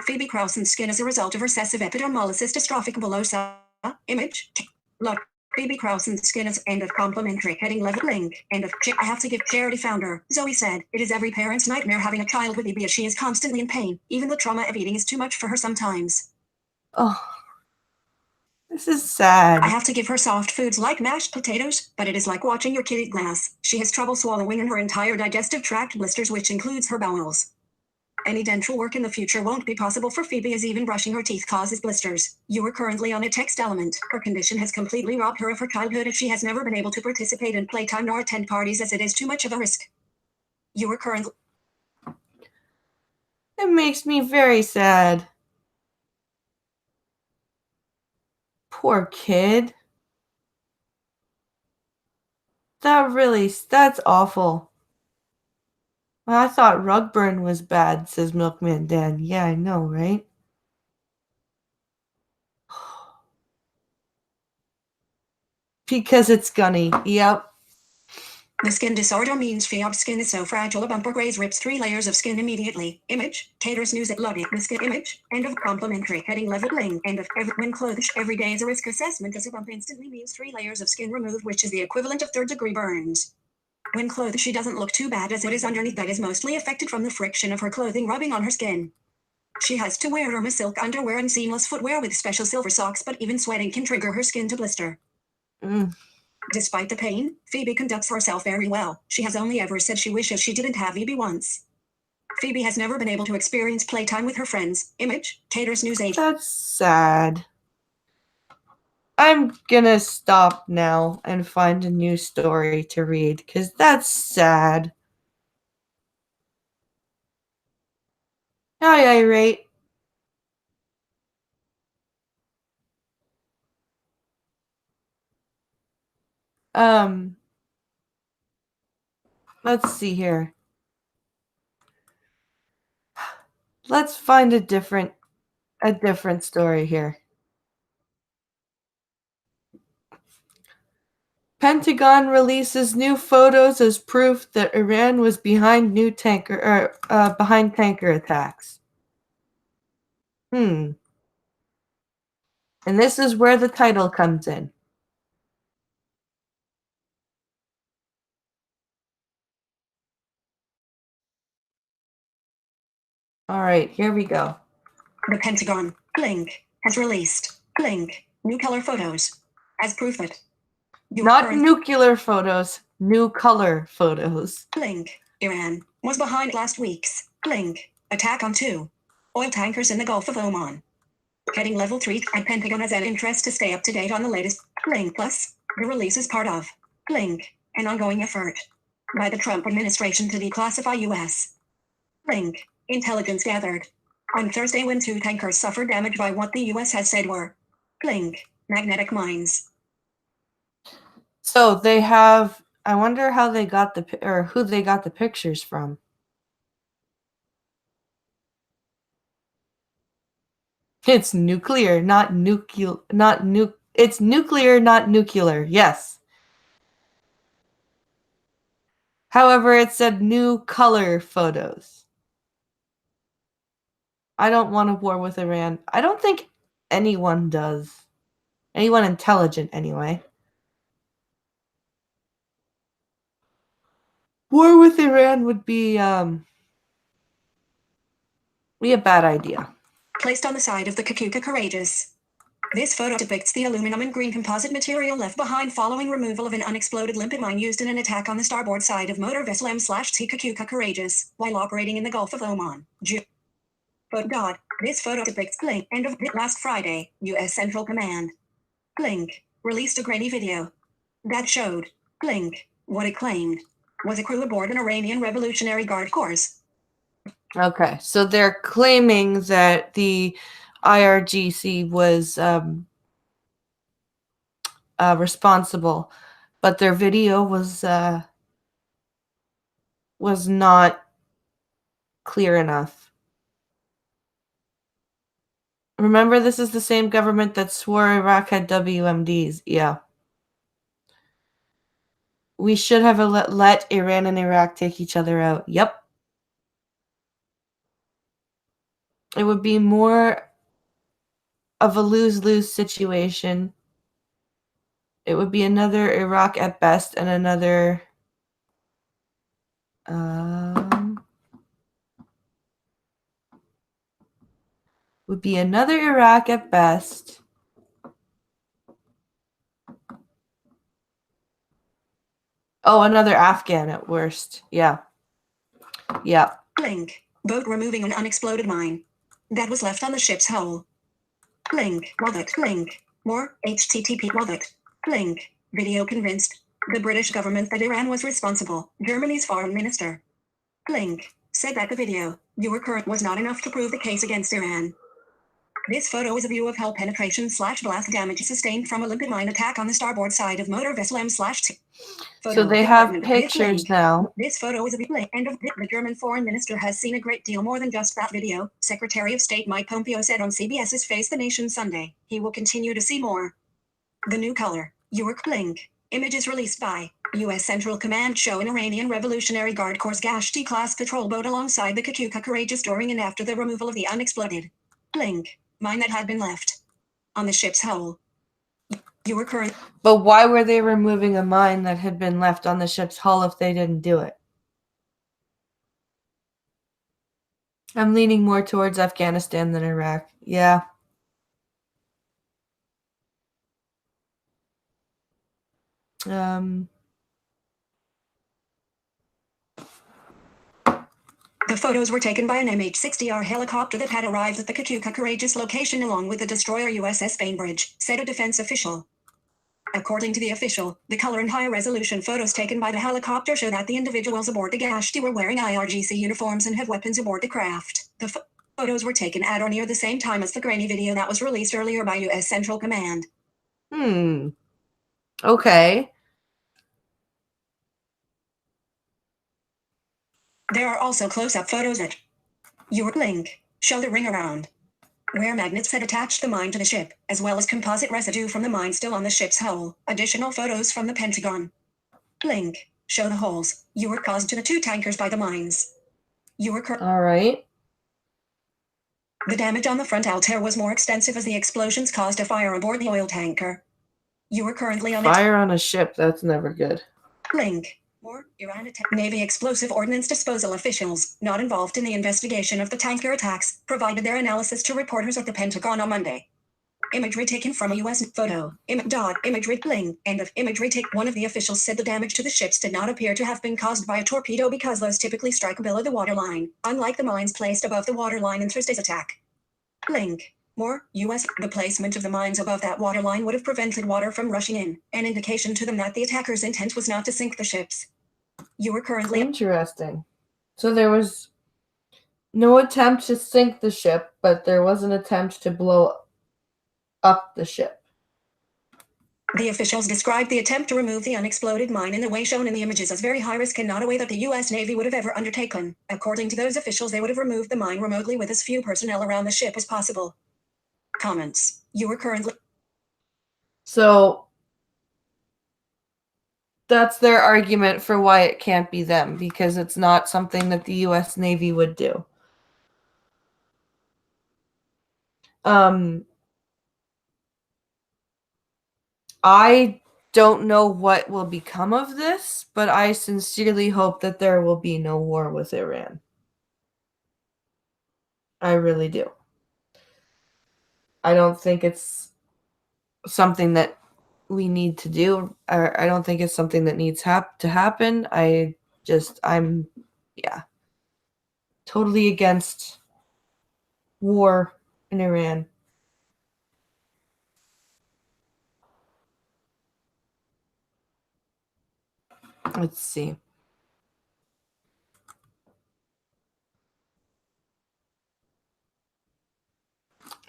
Phoebe Crowson's skin is a result of recessive epidermolysis dystrophica bullosa. Image. Look. Phoebe Crowson's skin is end of complimentary heading level link. End of. I have to give charity founder. Zoe said, it is every parent's nightmare having a child with EB as she is constantly in pain. Even the trauma of eating is too much for her sometimes. Oh. This is sad. I have to give her soft foods like mashed potatoes, but it is like watching your kid eat glass. She has trouble swallowing and her entire digestive tract blisters, which includes her bowels. Any dental work in the future won't be possible for Phoebe as even brushing her teeth causes blisters. You are currently on a text element. Her condition has completely robbed her of her childhood as she has never been able to participate in playtime nor attend parties as it is too much of a risk. You are currently... It makes me very sad. Poor kid. That's awful. Well, I thought rug burn was bad, says Milkman Dan. Yeah, I know, right? Because it's gunny. Yep. The skin disorder means Phoebe's skin is so fragile a bump or graze rips 3 layers of skin immediately. Image. Taters News at Lobby. The skin image. End of complimentary heading level bling. End of when clothed every day is a risk assessment as a bump instantly means 3 layers of skin removed, which is the equivalent of third-degree burns. When clothed, she doesn't look too bad as it is underneath that is mostly affected from the friction of her clothing rubbing on her skin. She has to wear Irma silk underwear and seamless footwear with special silver socks, but even sweating can trigger her skin to blister. Despite the pain, Phoebe conducts herself very well. She has only ever said she wishes she didn't have EB once. Phoebe has never been able to experience playtime with her friends. Image. Taters News 8. That's sad. I'm gonna stop now and find a new story to read, because that's sad. Hi, Irate. Let's see here. Let's find a different story here. Pentagon releases new photos as proof that Iran was behind tanker attacks. And this is where the title comes in. All right, here we go. The Pentagon, link, has released, link, new color photos, as proof that Not nuclear photos, new color photos. Link. Iran was behind last week's link attack on 2 oil tankers in the Gulf of Oman. Heading level 3 and Pentagon has an interest to stay up to date on the latest link. Plus, the release is part of link, an ongoing effort by the Trump administration to declassify U.S. link intelligence gathered on Thursday when 2 tankers suffered damage by what the U.S. has said were link magnetic mines. So they have. I wonder how they got who they got the pictures from. It's nuclear, not nuclear, It's nuclear, not nuclear. Yes. However, it said new color photos. I don't want a war with Iran. I don't think anyone does. Anyone intelligent, anyway. War with Iran would be a bad idea. Placed on the side of the Kakuka Courageous. This photo depicts the aluminum and green composite material left behind following removal of an unexploded limpet mine used in an attack on the starboard side of motor vessel M/T Kakuka Courageous while operating in the Gulf of Oman. But God, this photo depicts link end of last Friday, U.S. Central Command. Link released a grainy video that showed link what it claimed was a crew aboard an Iranian Revolutionary Guard course. Okay, so they're claiming that the IRGC was responsible, but their video was not clear enough. Remember, this is the same government that swore Iraq had WMDs. Yeah. We should have let Iran and Iraq take each other out. Yep. It would be more of a lose-lose situation. It would be another Iraq at best and another would be another Iraq at best. Oh, another Afghan at worst. Yeah. Yeah. Link. Boat removing an unexploded mine that was left on the ship's hull. Link. Wallet. Link. More. HTTP. Wallet. Link. Video convinced the British government that Iran was responsible. Germany's foreign minister. Link. Said that the video you were current was not enough to prove the case against Iran. This photo is a view of hull penetration / blast damage sustained from a limpet mine attack on the starboard side of motor vessel M/T. So they have pictures now. This photo is a replay, and the German foreign minister has seen a great deal more than just that video, Secretary of State Mike Pompeo said on CBS's Face the Nation Sunday. He will continue to see more. The new color, York link, images released by U.S. Central Command show an Iranian Revolutionary Guard Corps Gashti-class patrol boat alongside the Kakuka Courageous during and after the removal of the unexploded link mine that had been left on the ship's hull. But why were they removing a mine that had been left on the ship's hull if they didn't do it? I'm leaning more towards Afghanistan than Iraq. Yeah. The photos were taken by an MH-60R helicopter that had arrived at the Kakuka Courageous location along with the destroyer USS Bainbridge, said a defense official. According to the official, the color and high-resolution photos taken by the helicopter show that the individuals aboard the Gashti were wearing IRGC uniforms and had weapons aboard the craft. The photos were taken at or near the same time as the grainy video that was released earlier by U.S. Central Command. Okay. There are also close-up photos at your link show the ring around where magnets had attached the mine to the ship, as well as composite residue from the mine still on the ship's hull. Additional photos from the Pentagon link show the holes were caused to the 2 tankers by the mines. All right. The damage on the front Altair was more extensive as the explosions caused a fire aboard the oil tanker. You are currently on fire on a ship. That's never good. Link. More Iran attack. Navy explosive ordnance disposal officials, not involved in the investigation of the tanker attacks, provided their analysis to reporters at the Pentagon on Monday. Imagery taken from a U.S. photo. Imagery link. End of imagery take. One of the officials said the damage to the ships did not appear to have been caused by a torpedo because those typically strike below the waterline, unlike the mines placed above the waterline in Thursday's attack. Link. More, U.S. The placement of the mines above that waterline would have prevented water from rushing in, an indication to them that the attackers' intent was not to sink the ships. You are currently... Interesting. So there was no attempt to sink the ship, but there was an attempt to blow up the ship. The officials described the attempt to remove the unexploded mine in the way shown in the images as very high risk and not a way that the U.S. Navy would have ever undertaken. According to those officials, they would have removed the mine remotely with as few personnel around the ship as possible. Comments. You are currently... So that's their argument for why it can't be them, because it's not something that the U.S. Navy would do. I don't know what will become of this, but I sincerely hope that there will be no war with Iran. I really do. I don't think it's something that we need to do. I don't think it's something that needs to happen. I'm totally against war in Iran. Let's see.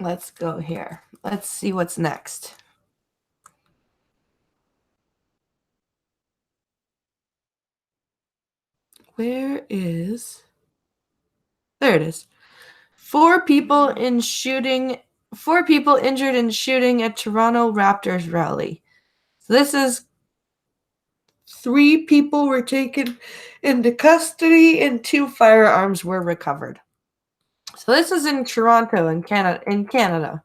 Let's go here. Let's see what's next. There it is. 4 people injured in shooting at Toronto Raptors rally. So this is 3 people were taken into custody and 2 firearms were recovered. So this is in Toronto, in Canada.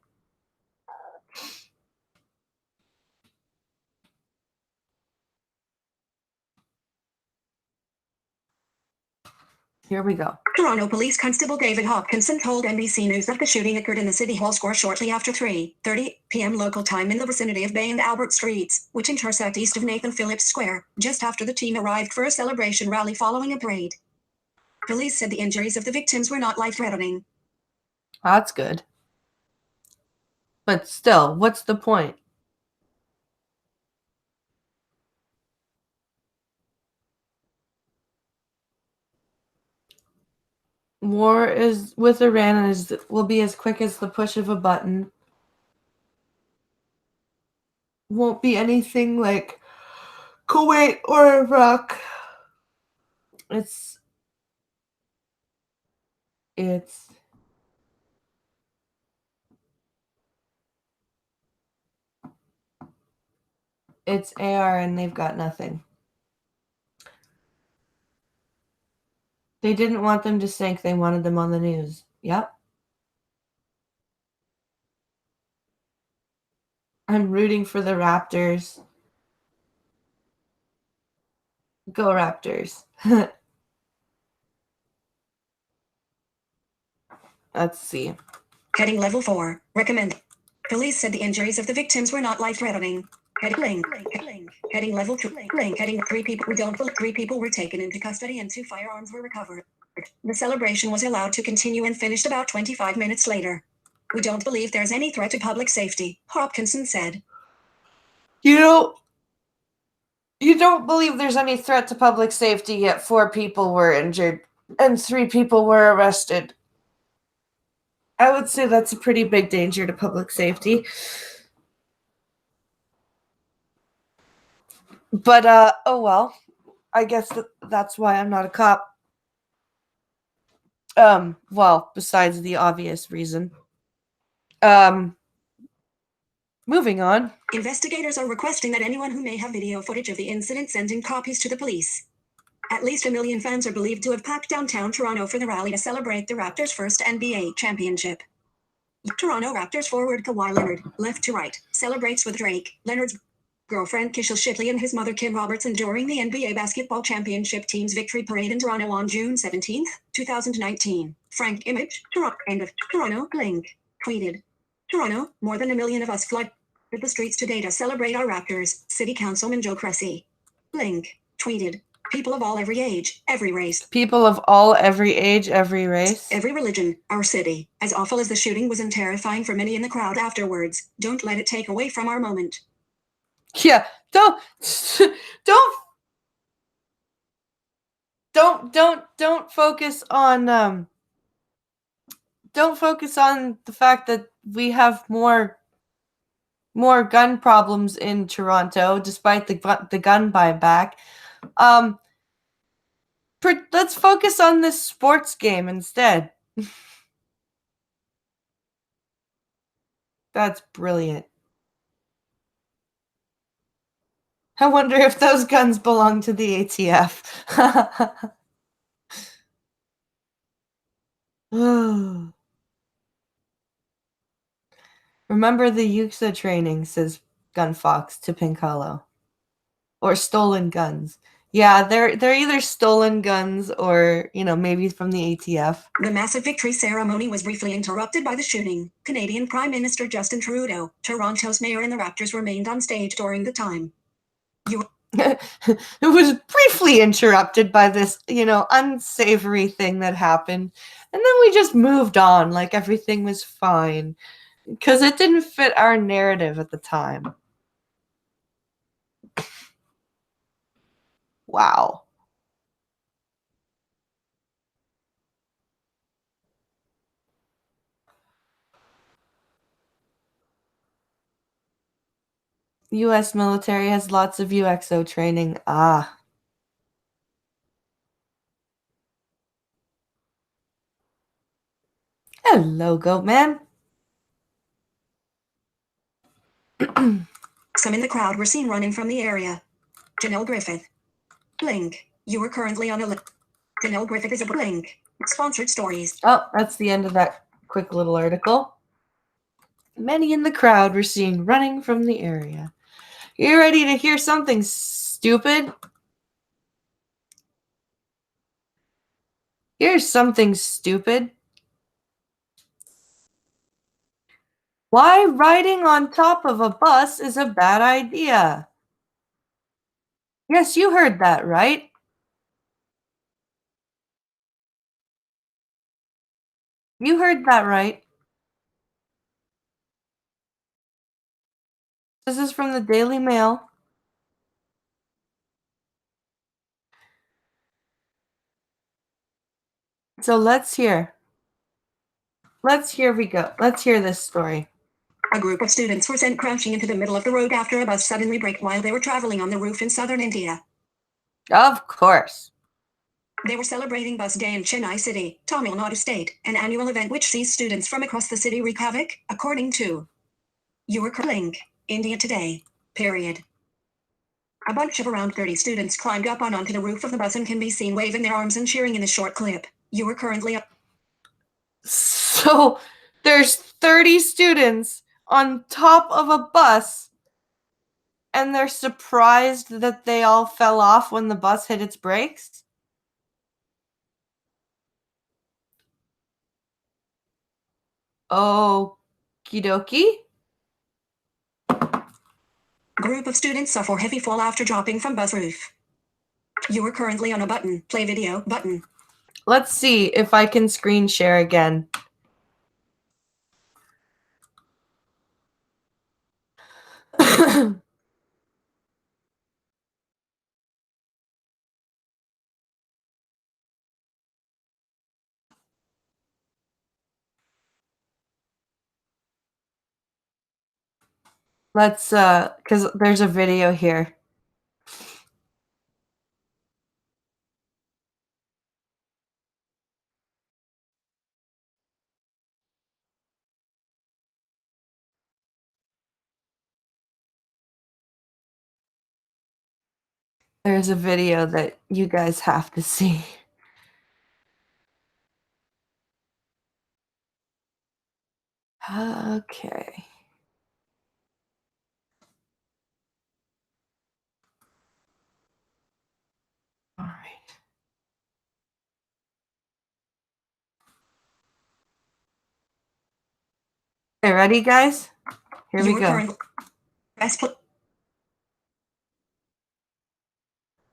Here we go. Toronto Police Constable David Hopkinson told NBC News that the shooting occurred in the City Hall square shortly after 3:30 p.m. local time in the vicinity of Bay and Albert Streets, which intersect east of Nathan Phillips Square, just after the team arrived for a celebration rally following a parade. Police said the injuries of the victims were not life-threatening. That's good. But still, what's the point? War is with Iran will be as quick as the push of a button. Won't be anything like Kuwait or Iraq. It's AR and they've got nothing. They didn't want them to sink. They wanted them on the news. Yep. I'm rooting for the Raptors. Go Raptors. Let's see. Heading level 4. Recommend. Police said the injuries of the victims were not life-threatening. Heading level 2. Heading 3 people were taken into custody and 2 firearms were recovered. The celebration was allowed to continue and finished about 25 minutes later. We don't believe there's any threat to public safety, Hopkinson said. You don't believe there's any threat to public safety, yet 4 people were injured and 3 people were arrested. I would say that's a pretty big danger to public safety. But, oh well. I guess that's why I'm not a cop. Well, besides the obvious reason. Moving on. Investigators are requesting that anyone who may have video footage of the incident send in copies to the police. At least 1 million fans are believed to have packed downtown Toronto for the rally to celebrate the Raptors' first NBA championship. Toronto Raptors forward Kawhi Leonard, left to right, celebrates with Drake, Leonard's girlfriend Kishel Shitley and his mother Kim Robertson during the NBA basketball championship team's victory parade in Toronto on June 17, 2019. Frank Image, Toronto, end of Toronto link, tweeted. Toronto, more than 1 million of us flooded the streets today to celebrate our Raptors, City Councilman Joe Cressy. Link, tweeted, people of all every age, every race, People of all, every age, every race. every religion, our city. As awful as the shooting was and terrifying for many in the crowd afterwards, don't let it take away from our moment. Yeah, don't focus on don't focus on the fact that we have more gun problems in Toronto despite the gun buyback. Let's focus on this sports game instead. That's brilliant. I wonder if those guns belong to the ATF. Remember the UXA training, says Gunfox to Pink Hollow. Or stolen guns. Yeah, they're either stolen guns or, maybe from the ATF. The massive victory ceremony was briefly interrupted by the shooting. Canadian Prime Minister Justin Trudeau, Toronto's mayor, and the Raptors remained on stage during the time. It was briefly interrupted by this, unsavory thing that happened. And then we just moved on like everything was fine. Because it didn't fit our narrative at the time. Wow. U.S. military has lots of UXO training. Ah. Hello, Goat Man. Some in the crowd were seen running from the area. Janelle Griffith. Link. You are currently on a list. Janelle Griffith is a link. Sponsored stories. Oh, that's the end of that quick little article. Many in the crowd were seen running from the area. You ready to hear something stupid? Here's something stupid. Why riding on top of a bus is a bad idea. Yes, you heard that right. You heard that right. This is from the Daily Mail. So let's hear. We go. Let's hear this story. A group of students were sent crashing into the middle of the road after a bus suddenly braked while they were traveling on the roof in southern India. Of course. They were celebrating Bus Day in Chennai City, Tamil Nadu State, an annual event which sees students from across the city wreak havoc, according to your link, India Today, period. A bunch of around 30 students climbed up onto the roof of the bus and can be seen waving their arms and cheering in the short clip. You are currently up. So there's 30 students on top of a bus and they're surprised that they all fell off when the bus hit its brakes? Okie dokie. Group of students suffer heavy fall after dropping from bus roof. You are currently on a button. Play video button. Let's see if I can screen share again. Let's because there's a video here. There's a video that you guys have to see. Okay. All right. Okay, ready, guys? Here we Your go. current press Are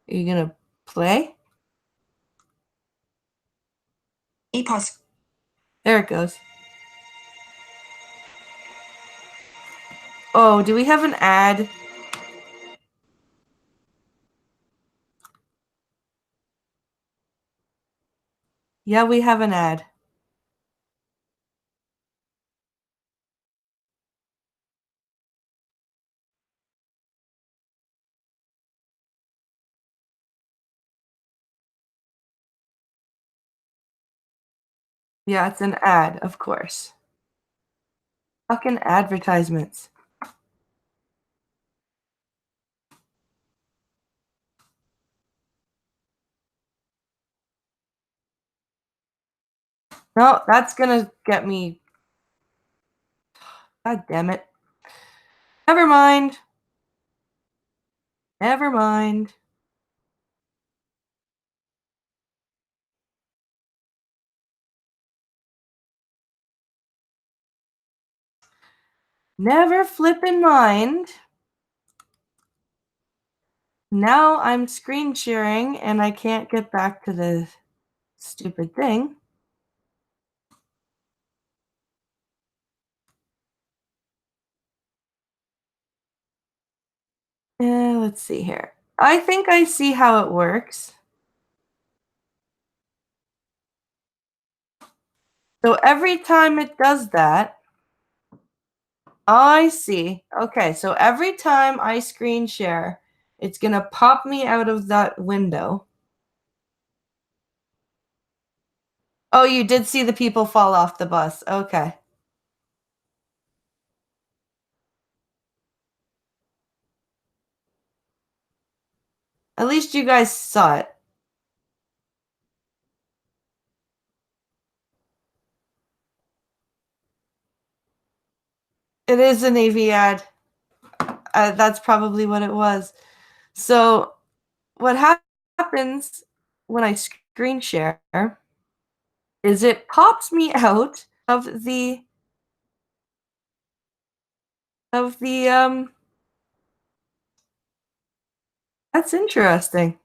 you gonna play? EPOS. There it goes. Oh, do we have an ad? Yeah, we have an ad. Yeah, it's an ad, of course. Fucking advertisements. No, that's gonna get me. God damn it. Never mind. Never mind. Never flippin' mind. Now I'm screen sharing and I can't get back to the stupid thing. Let's see here. I think I see how it works. So every time it does that, I see. Okay, so every time I screen share, it's going to pop me out of that window. Oh, you did see the people fall off the bus. Okay. At least you guys saw it. It is a Navy ad. That's probably what it was. So what happens when I screen share is it pops me out of the that's interesting.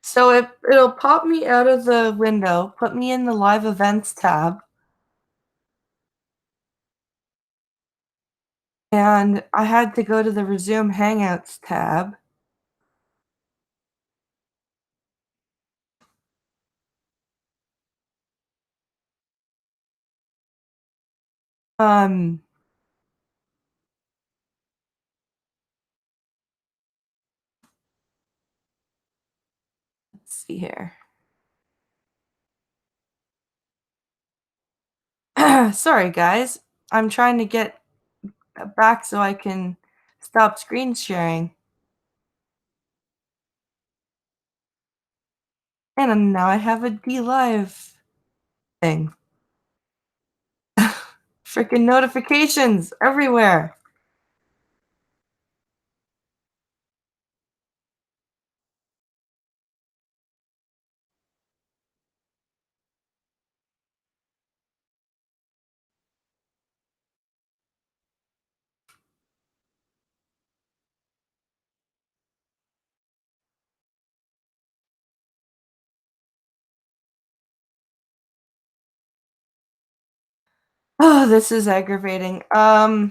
So it'll pop me out of the window, put me in the live events tab, and I had to go to the resume hangouts tab. Let's see here. Sorry guys, I'm trying to get back so I can stop screen sharing. And now I have a DLive thing. Freaking notifications everywhere. Oh, this is aggravating. Oh,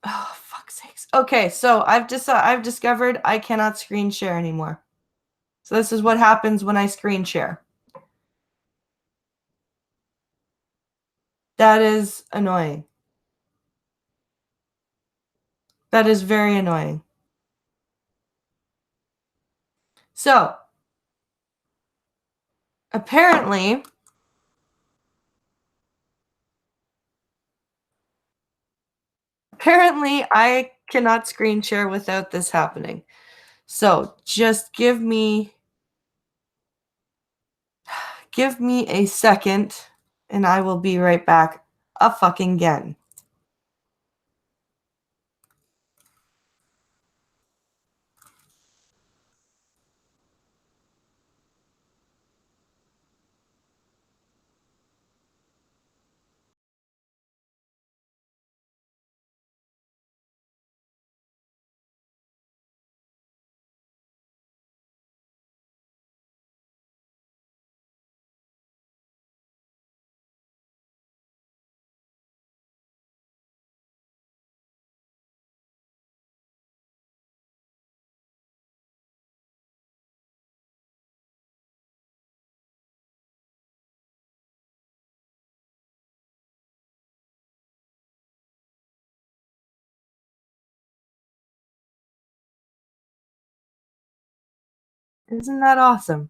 fuck's sakes. Okay, so I've discovered I cannot screen share anymore. So this is what happens when I screen share. That is annoying. That is very annoying. So, apparently, I cannot screen share without this happening. So, just give me a second and I will be right back a fucking again. Isn't that awesome?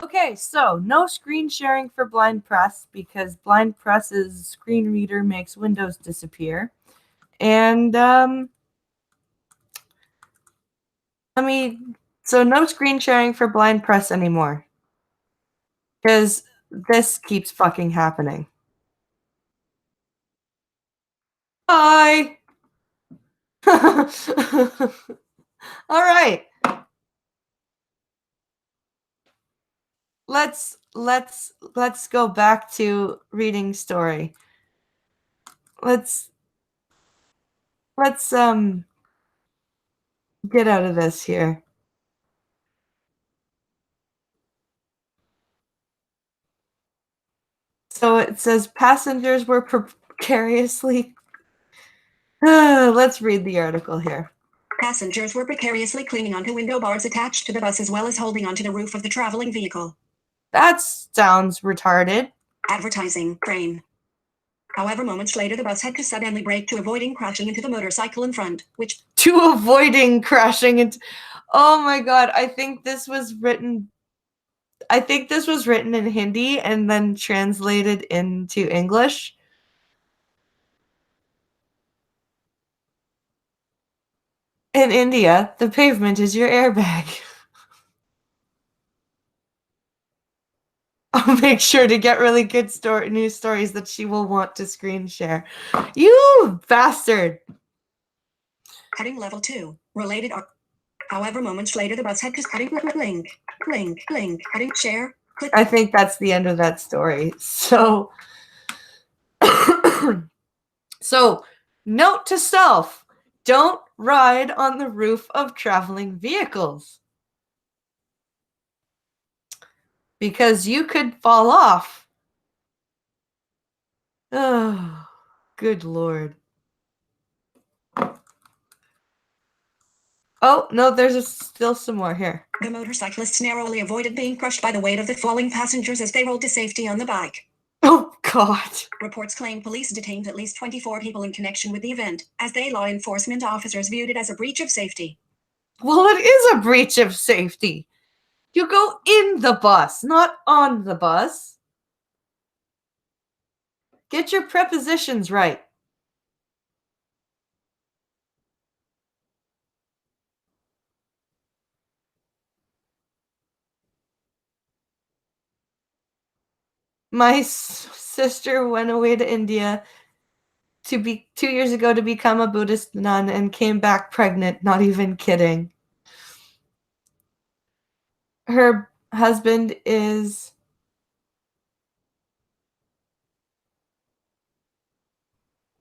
Okay, so no screen sharing for Blind Press because Blind Press's screen reader makes Windows disappear. And so no screen sharing for Blind Press anymore. Because this keeps fucking happening. Bye! All right. Let's go back to reading story. Let's get out of this here. So it says passengers were precariously. Let's read the article here. Passengers were precariously clinging onto window bars attached to the bus as well as holding onto the roof of the traveling vehicle. That sounds retarded. Advertising frame. However, moments later, the bus had to suddenly brake to avoiding crashing into the motorcycle in front, which. To avoiding crashing into. Oh my god, I think this was written in Hindi and then translated into English. In India, the pavement is your airbag. I'll make sure to get really good news stories that she will want to screen share. You bastard! Heading level 2. Related. However, moments later, the bus had to heading link, heading share. Click. I think that's the end of that story. So, so note to self: don't ride on the roof of traveling vehicles because you could fall off. Oh, good lord. Oh, no, there's still some more here. The motorcyclists narrowly avoided being crushed by the weight of the falling passengers as they rolled to safety on the bike. Oh, God. Reports claim police detained at least 24 people in connection with the event, as they law enforcement officers viewed it as a breach of safety. Well, it is a breach of safety. You go in the bus, not on the bus. Get your prepositions right. My sister went away to India 2 years ago to become a Buddhist nun and came back pregnant. Not even kidding. Her husband is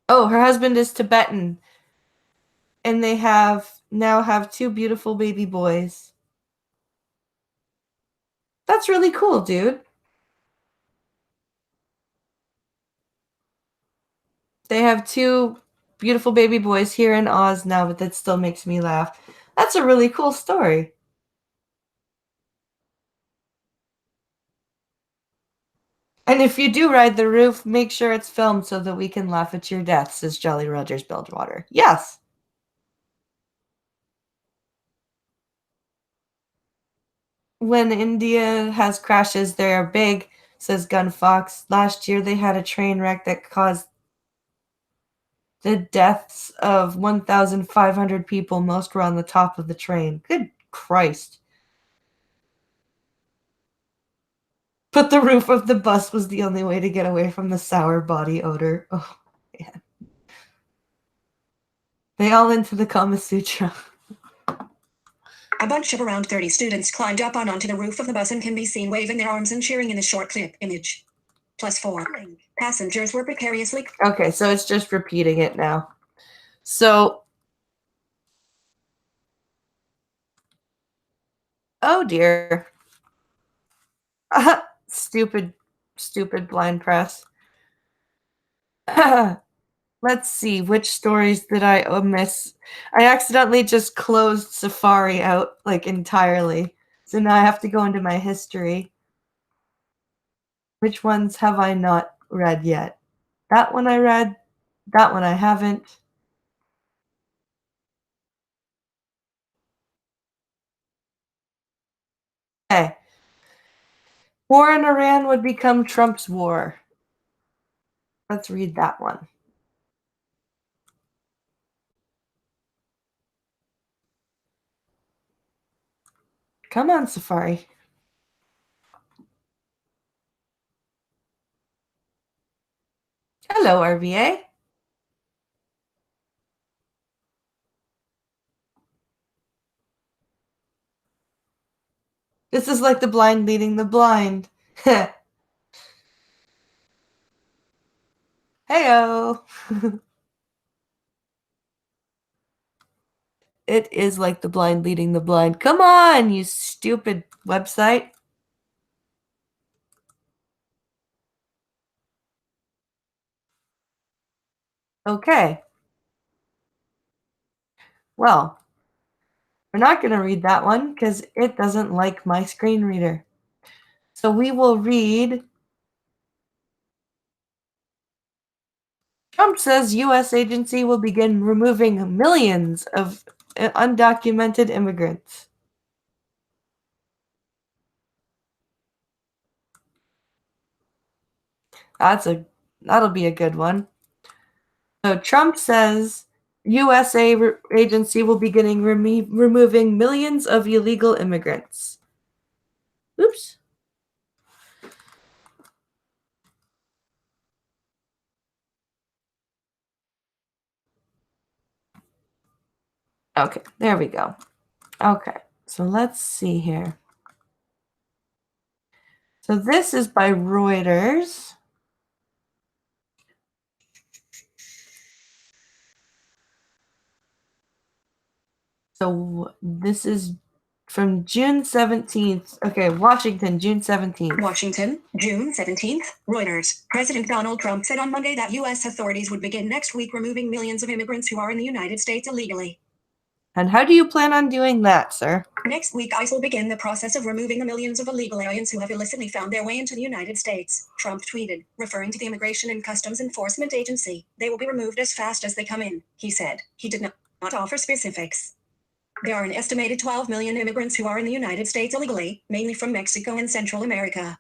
Tibetan, and they now have 2 beautiful baby boys. That's really cool, dude. They have 2 beautiful baby boys here in Oz now, but that still makes me laugh. That's a really cool story. And if you do ride the roof, make sure it's filmed so that we can laugh at your death, says Jolly Rogers Bilgewater. Yes. When India has crashes, they are big, says Gun Fox. Last year they had a train wreck that caused the deaths of 1,500 people. Most were on the top of the train. Good Christ. But the roof of the bus was the only way to get away from the sour body odor. Oh, man. They all into the Kama Sutra. A bunch of around 30 students climbed up onto the roof of the bus and can be seen waving their arms and cheering in the short clip image. +4. Passengers were precariously. Okay, so it's just repeating it now. So, oh dear. Stupid Blind Press. Let's see, which stories did I miss? I accidentally just closed Safari out, like, entirely. So now I have to go into my history. Which ones have I not read yet? That one I read. That one I haven't. Okay. War in Iran would become Trump's war. Let's read that one. Come on, Safari. Hello, RVA. This is like the blind leading the blind. Heyo. It is like the blind leading the blind. Come on, you stupid website. Okay. Well, we're not going to read that one because it doesn't like my screen reader. So we will read. Trump says U.S. agency will begin removing millions of undocumented immigrants. That'll be a good one. So Trump says USA agency will begin removing millions of illegal immigrants. Oops. Okay, there we go. Okay, so let's see here. So this is by Reuters. So this is from June 17th. Okay, Washington, June 17th. Washington, June 17th. Reuters. President Donald Trump said on Monday that U.S. authorities would begin next week removing millions of immigrants who are in the United States illegally. And how do you plan on doing that, sir? Next week, ICE will begin the process of removing the millions of illegal aliens who have illicitly found their way into the United States, Trump tweeted, referring to the Immigration and Customs Enforcement Agency. They will be removed as fast as they come in, he said. He did not offer specifics. There are an estimated 12 million immigrants who are in the United States illegally, mainly from Mexico and Central America.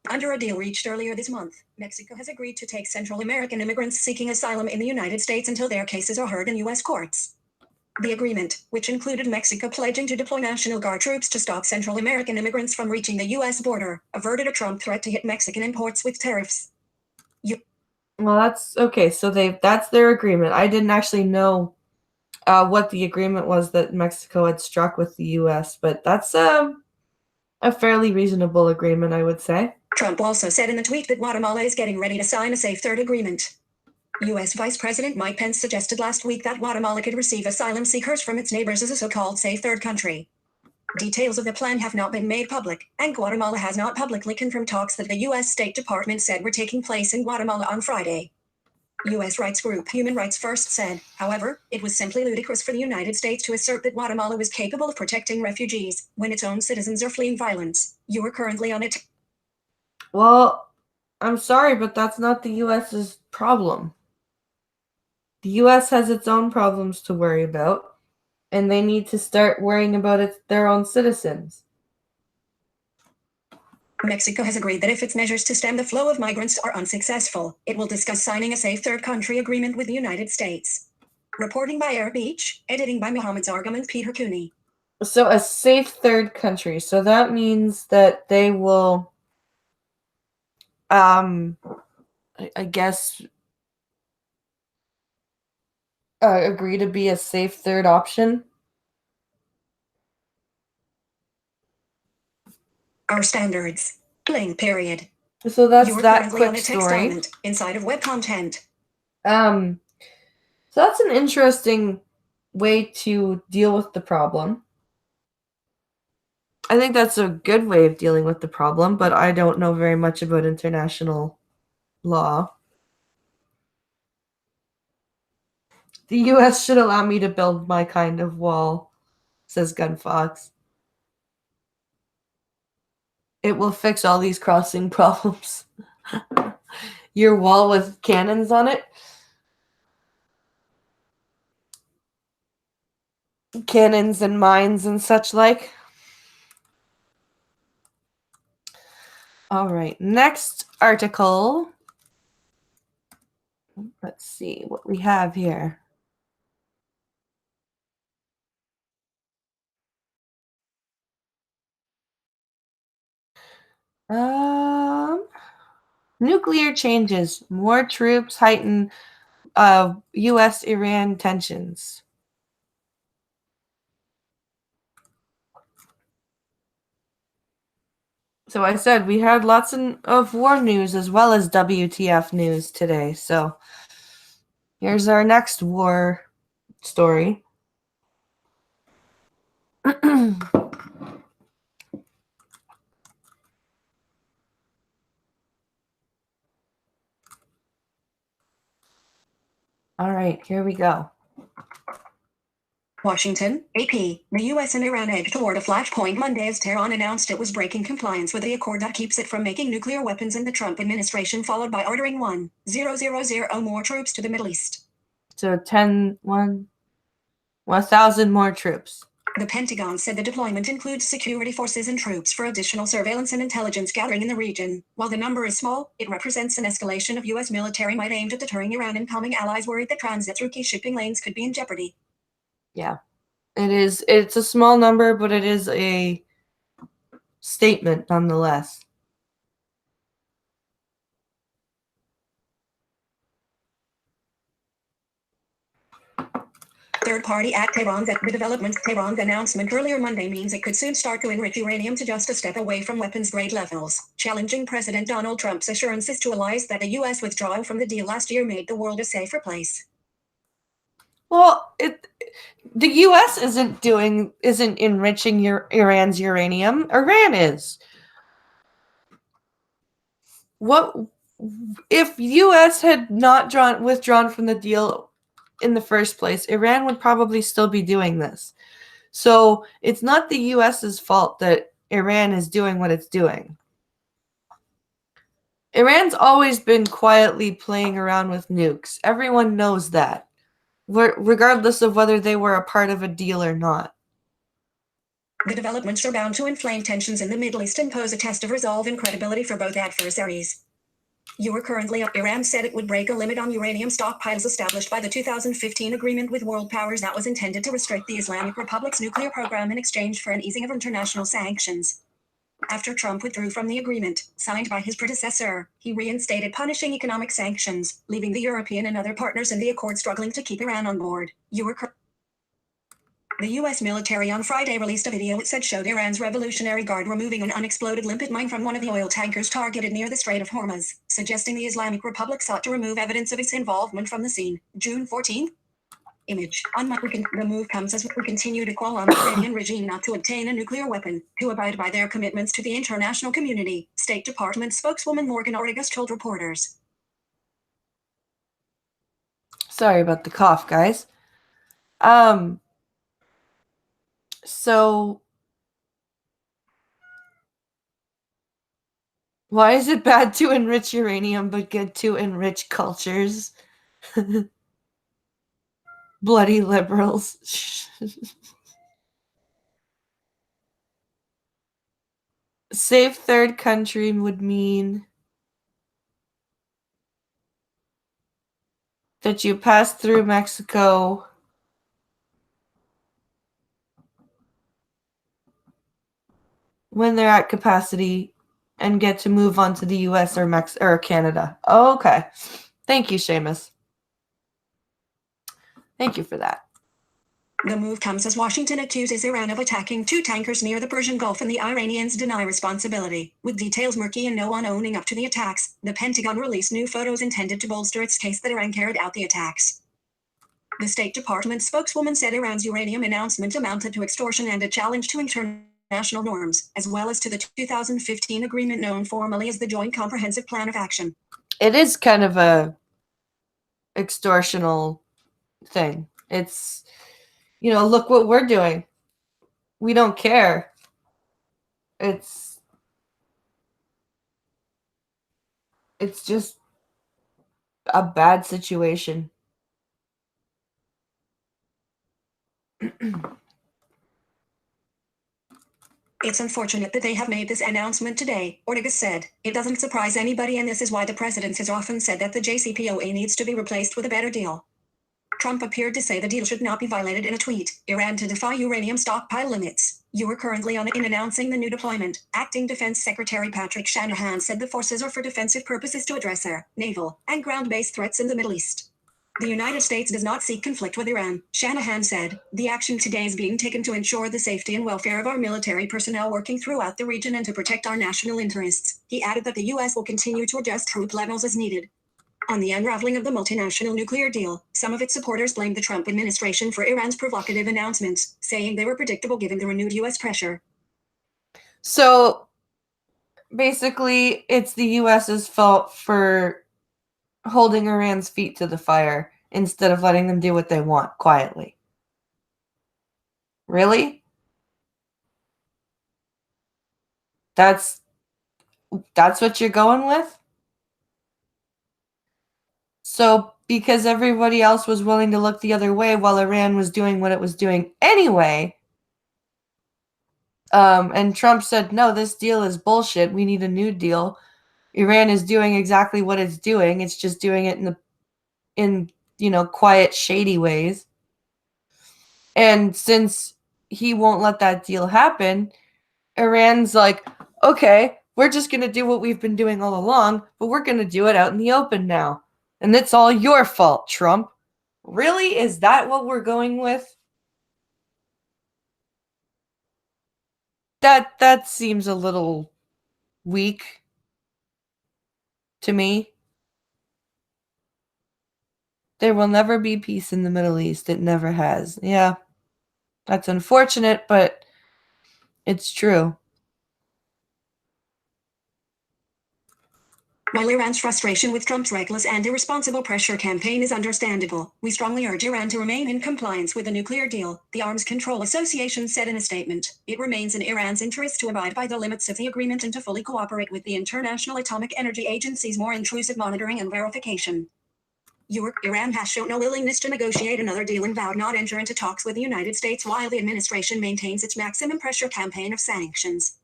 Under a deal reached earlier this month, Mexico has agreed to take Central American immigrants seeking asylum in the United States until their cases are heard in U.S. courts. The agreement, which included Mexico pledging to deploy National Guard troops to stop Central American immigrants from reaching the U.S. border, averted a Trump threat to hit Mexican imports with tariffs. Well, that's okay. So that's their agreement. I didn't actually know what the agreement was that Mexico had struck with the U.S., but that's a fairly reasonable agreement, I would say. Trump also said in the tweet that Guatemala is getting ready to sign a Safe Third agreement. U.S. Vice President Mike Pence suggested last week that Guatemala could receive asylum seekers from its neighbors as a so-called Safe Third country. Details of the plan have not been made public, and Guatemala has not publicly confirmed talks that the U.S. State Department said were taking place in Guatemala on Friday. U.S. rights group Human Rights First said, however, it was simply ludicrous for the United States to assert that Guatemala was capable of protecting refugees when its own citizens are fleeing violence. You are currently on it. Well, I'm sorry, but that's not the U.S.'s problem. The U.S. has its own problems to worry about, and they need to start worrying about their own citizens. Mexico has agreed that if its measures to stem the flow of migrants are unsuccessful, it will discuss signing a Safe Third country agreement with the United States. Reporting by Air Beach, editing by Mohammed Zargam and Peter Cooney. So a safe third country. So that means that they will, I guess, agree to be a safe third option. Our standards. Link period. So that's You are that currently quick on a text story. element inside of web content. So that's an interesting way to deal with the problem. I think that's a good way of dealing with the problem, but I don't know very much about international law. The U.S. should allow me to build my kind of wall, says Gunfox. It will fix all these crossing problems. Your wall with cannons on it? Cannons and mines and such like? All right, next article. Let's see what we have here. Nuclear changes, more troops heighten U.S.-Iran tensions. So I said we had lots of war news as well as WTF news today. So here's our next war story. All right, here we go. Washington, AP. The U.S. and Iran edged toward a flashpoint Monday as Tehran announced it was breaking compliance with the accord that keeps it from making nuclear weapons in the Trump administration, followed by ordering 1,000 more troops to the Middle East. So 1,000 more troops. The Pentagon said the deployment includes security forces and troops for additional surveillance and intelligence gathering in the region. While the number is small, it represents an escalation of U.S. military might aimed at deterring Iran, and calming allies worried that transit through key shipping lanes could be in jeopardy. Yeah, it is. It's a small number, but it is a statement nonetheless. Third-party at Tehran's announcement earlier Monday means it could soon start to enrich uranium to just a step away from weapons-grade levels, challenging President Donald Trump's assurances to allies that the U.S. withdrawal from the deal last year made the world a safer place. Well, the U.S. isn't enriching Iran's uranium. Iran is. What if U.S. had not withdrawn from the deal in the first place? Iran would probably still be doing this. So it's not the U.S.'s fault that Iran is doing what it's doing. Iran's always been quietly playing around with nukes. Everyone knows that, regardless of whether they were a part of a deal or not. The developments are bound to inflame tensions in the Middle East and pose a test of resolve and credibility for both adversaries. Iran said it would break a limit on uranium stockpiles established by the 2015 agreement with world powers that was intended to restrict the Islamic Republic's nuclear program in exchange for an easing of international sanctions. After Trump withdrew from the agreement, signed by his predecessor, he reinstated punishing economic sanctions, leaving the European and other partners in the accord struggling to keep Iran on board. The U.S. military on Friday released a video it said showed Iran's Revolutionary Guard removing an unexploded limpet mine from one of the oil tankers targeted near the Strait of Hormuz, suggesting the Islamic Republic sought to remove evidence of its involvement from the scene. June 14th. Image. The move comes as we continue to call on the Iranian regime not to obtain a nuclear weapon, to abide by their commitments to the international community, State Department spokeswoman Morgan Ortagus told reporters. Sorry about the cough, guys. So why is it bad to enrich uranium but good to enrich cultures? Bloody liberals. Safe third country would mean that you pass through Mexico when they're at capacity and get to move on to the US or Canada. Oh, okay. Thank you, Seamus. Thank you for that. The move comes as Washington accuses Iran of attacking two tankers near the Persian Gulf, and the Iranians deny responsibility. With details murky and no one owning up to the attacks, the Pentagon released new photos intended to bolster its case that Iran carried out the attacks. The State Department spokeswoman said Iran's uranium announcement amounted to extortion and a challenge to international norms, as well as to the 2015 agreement known formally as the Joint Comprehensive Plan of Action. It is kind of a extortional thing. It's, look what we're doing. We don't care. It's just a bad situation. It's unfortunate that they have made this announcement today, Ortega said. It doesn't surprise anybody, and this is why the president has often said that the JCPOA needs to be replaced with a better deal. Trump appeared to say the deal should not be violated in a tweet. Iran to defy uranium stockpile limits. You are currently on in announcing the new deployment. Acting Defense Secretary Patrick Shanahan said the forces are for defensive purposes to address air, naval, and ground-based threats in the Middle East. The United States does not seek conflict with Iran, Shanahan said. The action today is being taken to ensure the safety and welfare of our military personnel working throughout the region and to protect our national interests. He added that the U.S. will continue to adjust troop levels as needed. On the unraveling of the multinational nuclear deal, some of its supporters blamed the Trump administration for Iran's provocative announcements, saying they were predictable given the renewed U.S. pressure. So basically, it's the U.S.'s fault for holding Iran's feet to the fire instead of letting them do what they want quietly. Really? That's what you're going with? So because everybody else was willing to look the other way while Iran was doing what it was doing anyway, and Trump said, no, this deal is bullshit. We need a new deal. Iran is doing exactly what it's doing. It's just doing it in quiet, shady ways. And since he won't let that deal happen, Iran's like, okay, we're just going to do what we've been doing all along, but we're going to do it out in the open now. And it's all your fault, Trump. Really? Is that what we're going with? That seems a little weak to me. There will never be peace in the Middle East. It never has. Yeah, that's unfortunate, but it's true. While Iran's frustration with Trump's reckless and irresponsible pressure campaign is understandable, we strongly urge Iran to remain in compliance with the nuclear deal, the Arms Control Association said in a statement. It remains in Iran's interest to abide by the limits of the agreement and to fully cooperate with the International Atomic Energy Agency's more intrusive monitoring and verification. Iran has shown no willingness to negotiate another deal and vowed not enter into talks with the United States while the administration maintains its maximum pressure campaign of sanctions.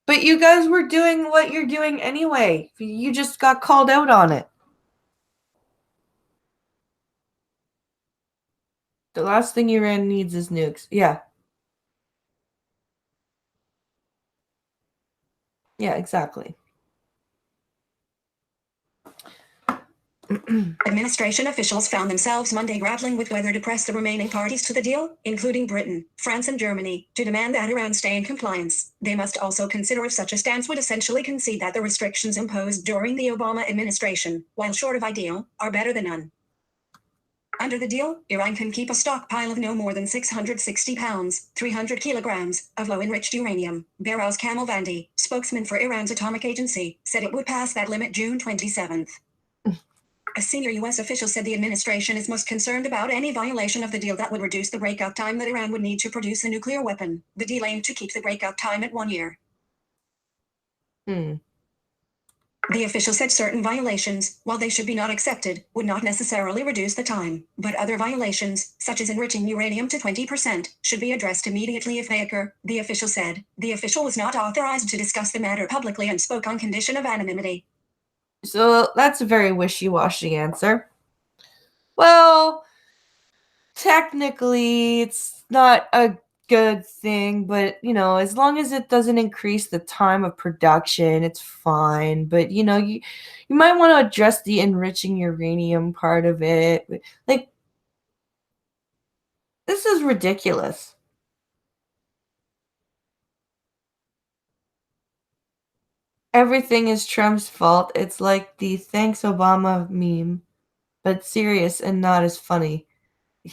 But you guys were doing what you're doing anyway. You just got called out on it. The last thing Iran needs is nukes. Yeah. Yeah, exactly. Administration officials found themselves Monday grappling with whether to press the remaining parties to the deal, including Britain, France, and Germany, to demand that Iran stay in compliance. They must also consider if such a stance would essentially concede that the restrictions imposed during the Obama administration, while short of ideal, are better than none. Under the deal, Iran can keep a stockpile of no more than 660 pounds, 300 kilograms, of low-enriched uranium. Behrouz Kamalvandi, spokesman for Iran's atomic agency, said it would pass that limit June 27th. A senior U.S. official said the administration is most concerned about any violation of the deal that would reduce the breakout time that Iran would need to produce a nuclear weapon. The deal aimed to keep the breakout time at 1 year. The official said certain violations, while they should be not accepted, would not necessarily reduce the time, but other violations, such as enriching uranium to 20%, should be addressed immediately if they occur, the official said. The official was not authorized to discuss the matter publicly and spoke on condition of anonymity. So that's a very wishy-washy answer. Well, technically, it's not a good thing, but as long as it doesn't increase the time of production, it's fine. But you might want to address the enriching uranium part of it. Like, this is ridiculous. Everything is Trump's fault. It's like the thanks Obama meme, but serious and not as funny. Yeah.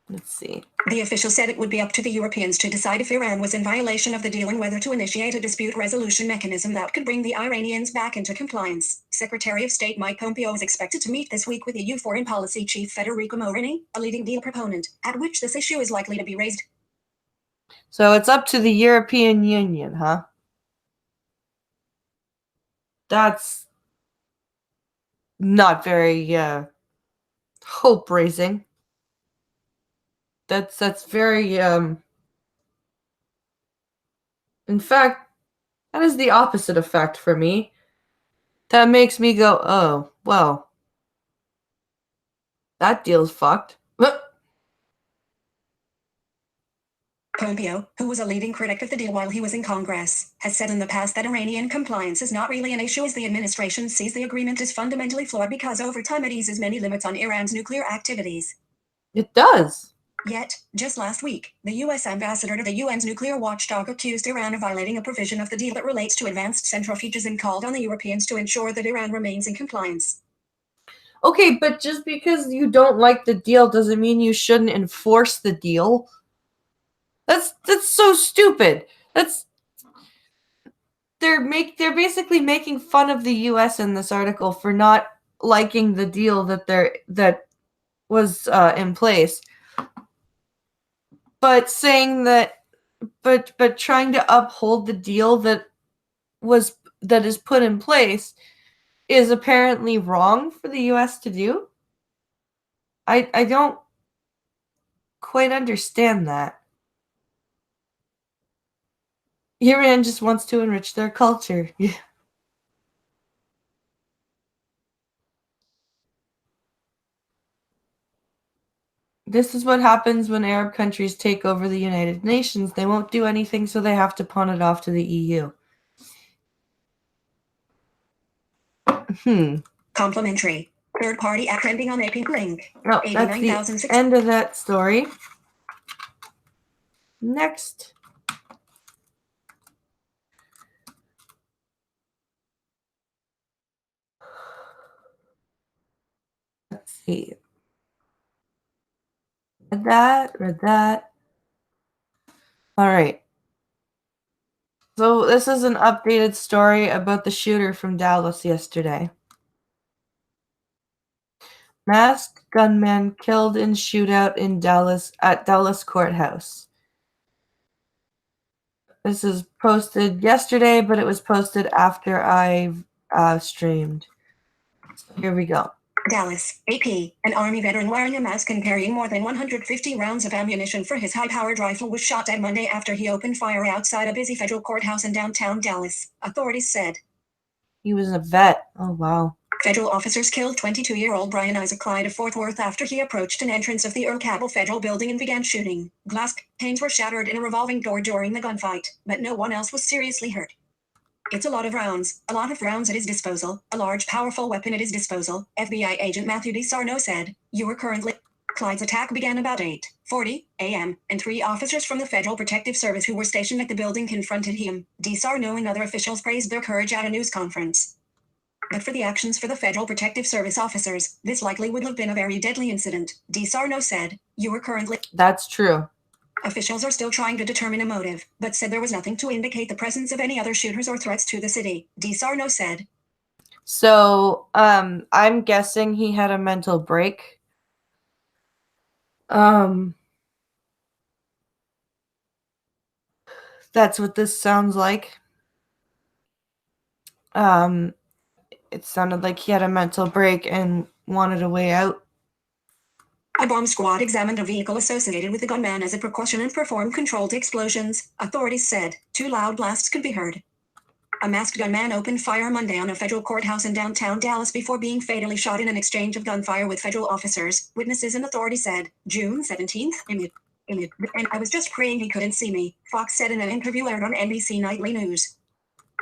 Let's see. The official said it would be up to the Europeans to decide if Iran was in violation of the deal and whether to initiate a dispute resolution mechanism that could bring the Iranians back into compliance. Secretary of State Mike Pompeo is expected to meet this week with EU Foreign Policy Chief Federico Mogherini, a leading deal proponent, at which this issue is likely to be raised. So it's up to the European Union, huh? That's not very Hope raising. That's very in fact, that is the opposite effect for me. That makes me go, "Oh, well, that deal's fucked." Pompeo, who was a leading critic of the deal while he was in Congress, has said in the past that Iranian compliance is not really an issue as the administration sees the agreement as fundamentally flawed because over time it eases many limits on Iran's nuclear activities. It does. Yet, just last week, the U.S. ambassador to the UN's nuclear watchdog accused Iran of violating a provision of the deal that relates to advanced centrifuges and called on the Europeans to ensure that Iran remains in compliance. Okay, but just because you don't like the deal doesn't mean you shouldn't enforce the deal. That's so stupid. They're basically making fun of the US in this article for not liking the deal that was in place. But saying that but trying to uphold the deal that is put in place is apparently wrong for the US to do. I don't quite understand that. Iran just wants to enrich their culture. This is what happens when Arab countries take over the United Nations. They won't do anything, so they have to pawn it off to the EU. Complimentary. Third party app trending on a pink link. Oh, that's the end of that story. Next. Let's see. Read that. All right. So this is an updated story about the shooter from Dallas yesterday. Masked gunman killed in shootout in Dallas at Dallas courthouse. This is posted yesterday, but it was posted after I streamed. So here we go. Dallas, AP, an Army veteran wearing a mask and carrying more than 150 rounds of ammunition for his high-powered rifle was shot dead Monday after he opened fire outside a busy federal courthouse in downtown Dallas, authorities said. He was a vet. Oh, wow. Federal officers killed 22-year-old Brian Isaac Clyde of Fort Worth after he approached an entrance of the Earl Cabell Federal Building and began shooting. Glass panes were shattered in a revolving door during the gunfight, but no one else was seriously hurt. It's a lot of rounds at his disposal, a large powerful weapon at his disposal, FBI agent Matthew DeSarno said. You are currently... Clyde's attack began about 8:40 a.m., and 3 officers from the Federal Protective Service who were stationed at the building confronted him. DeSarno and other officials praised their courage at a news conference. But for the actions for the Federal Protective Service officers, this likely would have been a very deadly incident, DeSarno said. You are currently... That's true. Officials are still trying to determine a motive, but said there was nothing to indicate the presence of any other shooters or threats to the city, DeSarno said. So, I'm guessing he had a mental break. That's what this sounds like. It sounded like he had a mental break and wanted a way out. A bomb squad examined a vehicle associated with the gunman as a precaution and performed controlled explosions, authorities said. 2 loud blasts could be heard. A masked gunman opened fire Monday on a federal courthouse in downtown Dallas before being fatally shot in an exchange of gunfire with federal officers, witnesses and authorities said. June 17th, and I was just praying he couldn't see me, Fox said in an interview aired on NBC Nightly News.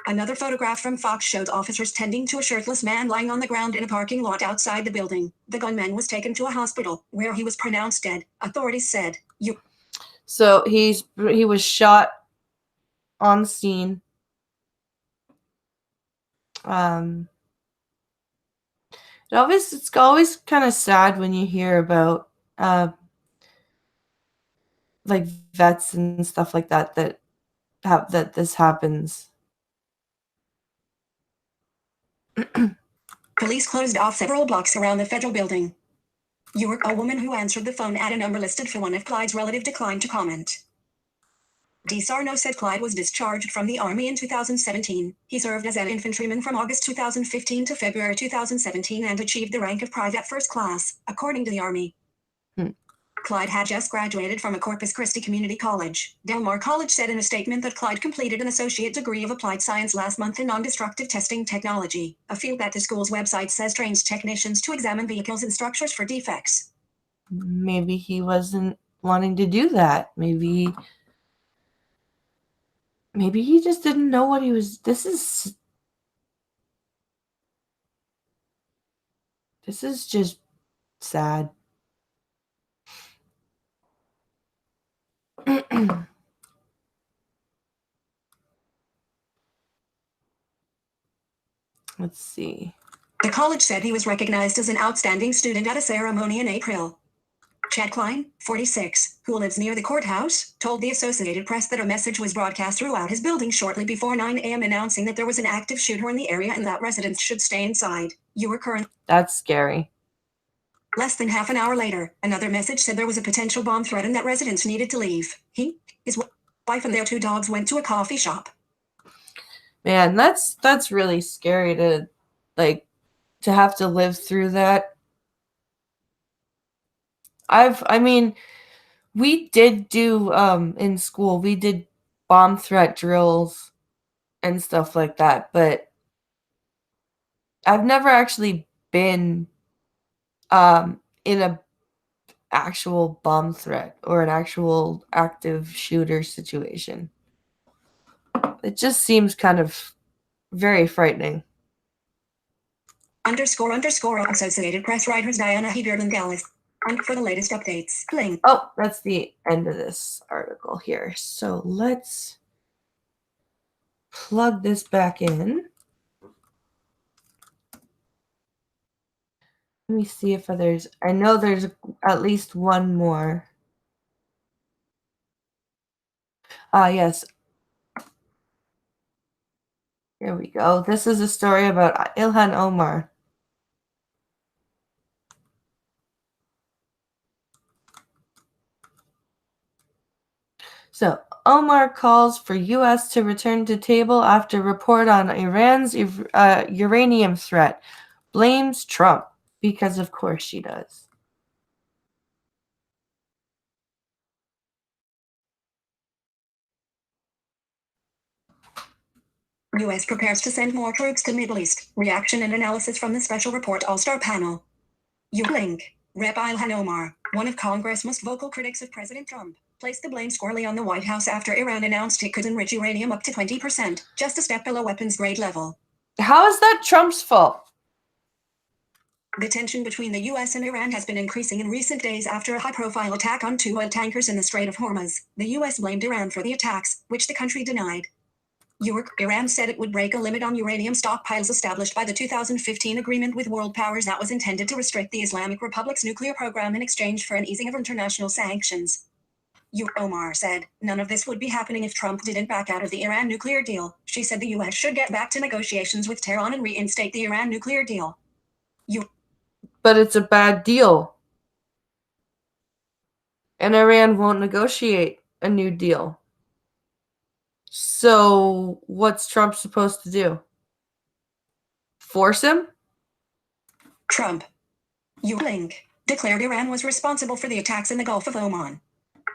Another photograph from Fox showed officers tending to a shirtless man lying on the ground in a parking lot outside the building. The gunman was taken to a hospital, where he was pronounced dead, authorities said. So he was shot on scene. It's always kind of sad when you hear about like vets and stuff like that that this happens. Police closed off several blocks around the federal building. A woman who answered the phone at a number listed for one of Clyde's relatives declined to comment. DiSarno said Clyde was discharged from the Army in 2017. He served as an infantryman from August 2015 to February 2017 and achieved the rank of private first class, according to the Army. Clyde had just graduated from a Corpus Christi Community College. Del Mar College said in a statement that Clyde completed an associate degree of applied science last month in non-destructive testing technology, a field that the school's website says trains technicians to examine vehicles and structures for defects. Maybe he wasn't wanting to do that. Maybe he just didn't know what he was. This is just sad. Let's see. The college said he was recognized as an outstanding student at a ceremony in April. Chad Klein, 46, who lives near the courthouse, told the Associated Press that a message was broadcast throughout his building shortly before 9 a.m. announcing that there was an active shooter in the area and that residents should stay inside. You were current. That's scary. Less than half an hour later, another message said there was a potential bomb threat and that residents needed to leave. He, his wife, and their 2 dogs went to a coffee shop. Man, that's really scary to have to live through that. I mean, we did do in school, we did bomb threat drills and stuff like that, but I've never actually been in a actual bomb threat or an actual active shooter situation. It just seems kind of very frightening. __ Associated Press writers Diana Hebert and Gallus. And for the latest updates, link. Oh, that's the end of this article here. So let's plug this back in. Let me see if there's, I know there's at least one more. Yes. Here we go. This is a story about Ilhan Omar. So, Omar calls for U.S. to return to table after report on Iran's uranium threat. Blames Trump, because of course she does. U.S. prepares to send more troops to Middle East. Reaction and analysis from the special report all-star panel. Link. Rep. Ilhan Omar, one of Congress' most vocal critics of President Trump, placed the blame squarely on the White House after Iran announced it could enrich uranium up to 20%, just a step below weapons grade level. How is that Trump's fault? The tension between the U.S. and Iran has been increasing in recent days after a high-profile attack on 2 oil tankers in the Strait of Hormuz. The U.S. blamed Iran for the attacks, which the country denied. Iran said it would break a limit on uranium stockpiles established by the 2015 agreement with world powers that was intended to restrict the Islamic Republic's nuclear program in exchange for an easing of international sanctions. Omar said, none of this would be happening if Trump didn't back out of the Iran nuclear deal. She said the U.S. should get back to negotiations with Tehran and reinstate the Iran nuclear deal. But it's a bad deal. And Iran won't negotiate a new deal. So what's Trump supposed to do? Force him? Trump. Link. Declared Iran was responsible for the attacks in the Gulf of Oman,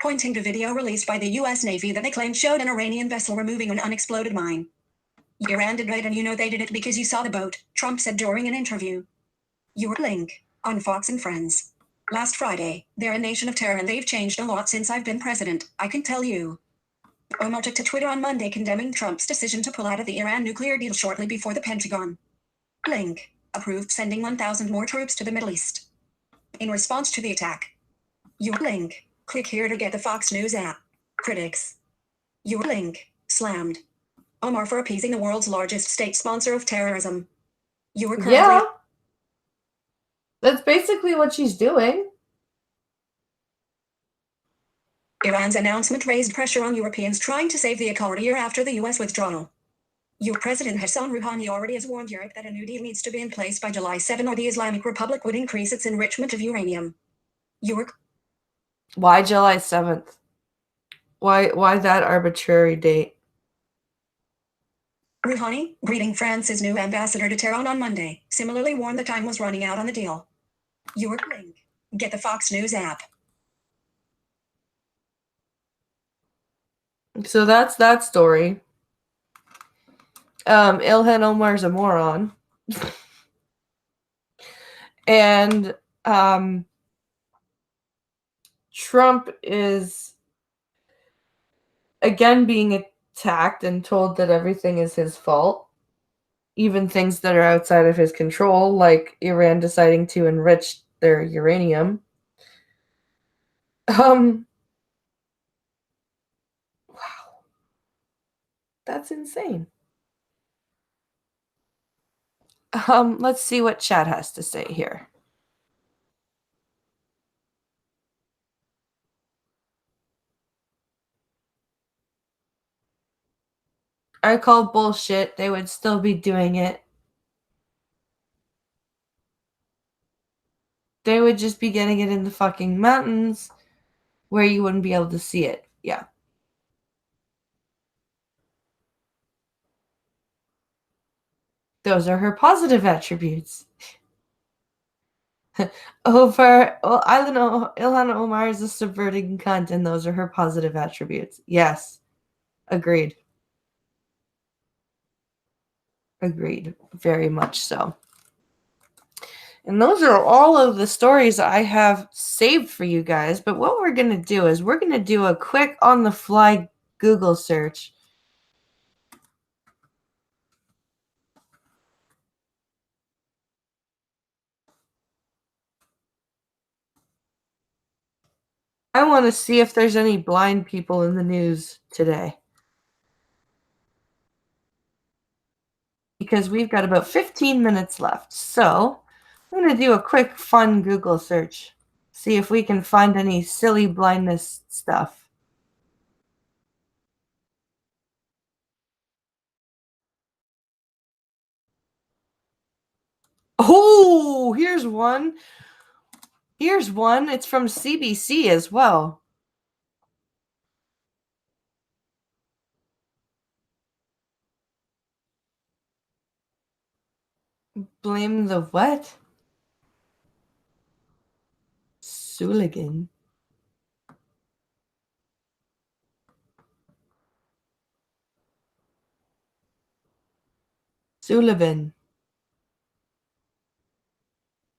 pointing to video released by the U.S. Navy that they claimed showed an Iranian vessel removing an unexploded mine. Iran did it, and you know they did it because you saw the boat, Trump said during an interview. Link. On Fox and Friends. Last Friday, they're a nation of terror and they've changed a lot since I've been president, I can tell you. Omar took to Twitter on Monday condemning Trump's decision to pull out of the Iran nuclear deal shortly before the Pentagon. Link. Approved sending 1,000 more troops to the Middle East. In response to the attack. Link. Click here to get the Fox News app. Critics. Link. Slammed. Omar for appeasing the world's largest state sponsor of terrorism. Yeah. That's basically what she's doing. Iran's announcement raised pressure on Europeans trying to save the accord year after the U.S. withdrawal. President Hassan Rouhani already has warned Europe that a new deal needs to be in place by July 7 or the Islamic Republic would increase its enrichment of uranium. Why July 7th? Why that arbitrary date? Rouhani, greeting France's new ambassador to Tehran on Monday, similarly warned the time was running out on the deal. You were link. Get the Fox News app. So that's that story. Ilhan Omar's a moron. And Trump is again being attacked and told that everything is his fault, even things that are outside of his control, like Iran deciding to enrich their uranium. Wow. That's insane. Let's see what Chad has to say here. I call bullshit. They would still be doing it. They would just be getting it in the fucking mountains where you wouldn't be able to see it. Yeah. Those are her positive attributes. Ilhan Omar is a subverting cunt, and those are her positive attributes. Yes. Agreed. Agreed. Very much so. And those are all of the stories I have saved for you guys. But what we're going to do is we're going to do a quick on-the-fly Google search. I want to see if there's any blind people in the news today. Because we've got about 15 minutes left. So I'm going to do a quick, fun Google search. See if we can find any silly blindness stuff. Oh, here's one. Here's one. It's from CBC as well. Blame the what? Sullivan. Sullivan.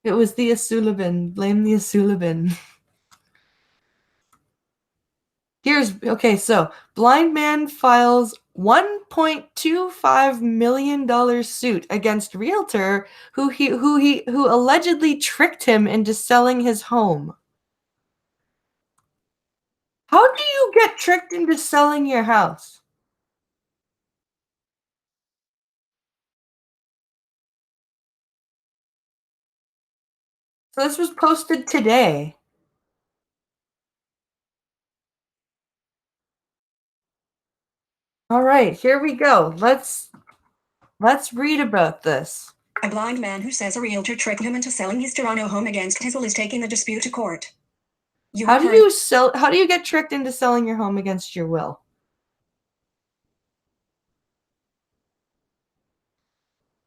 It was the Sullivan. Blame the Sullivan. Okay, so blind man files $1.25 million suit against realtor who allegedly tricked him into selling his home. How do you get tricked into selling your house? So this was posted today. All right, here we go. Let's read about this. A blind man who says a realtor tricked him into selling his Toronto home against his will is taking the dispute to court. How do you get tricked into selling your home against your will?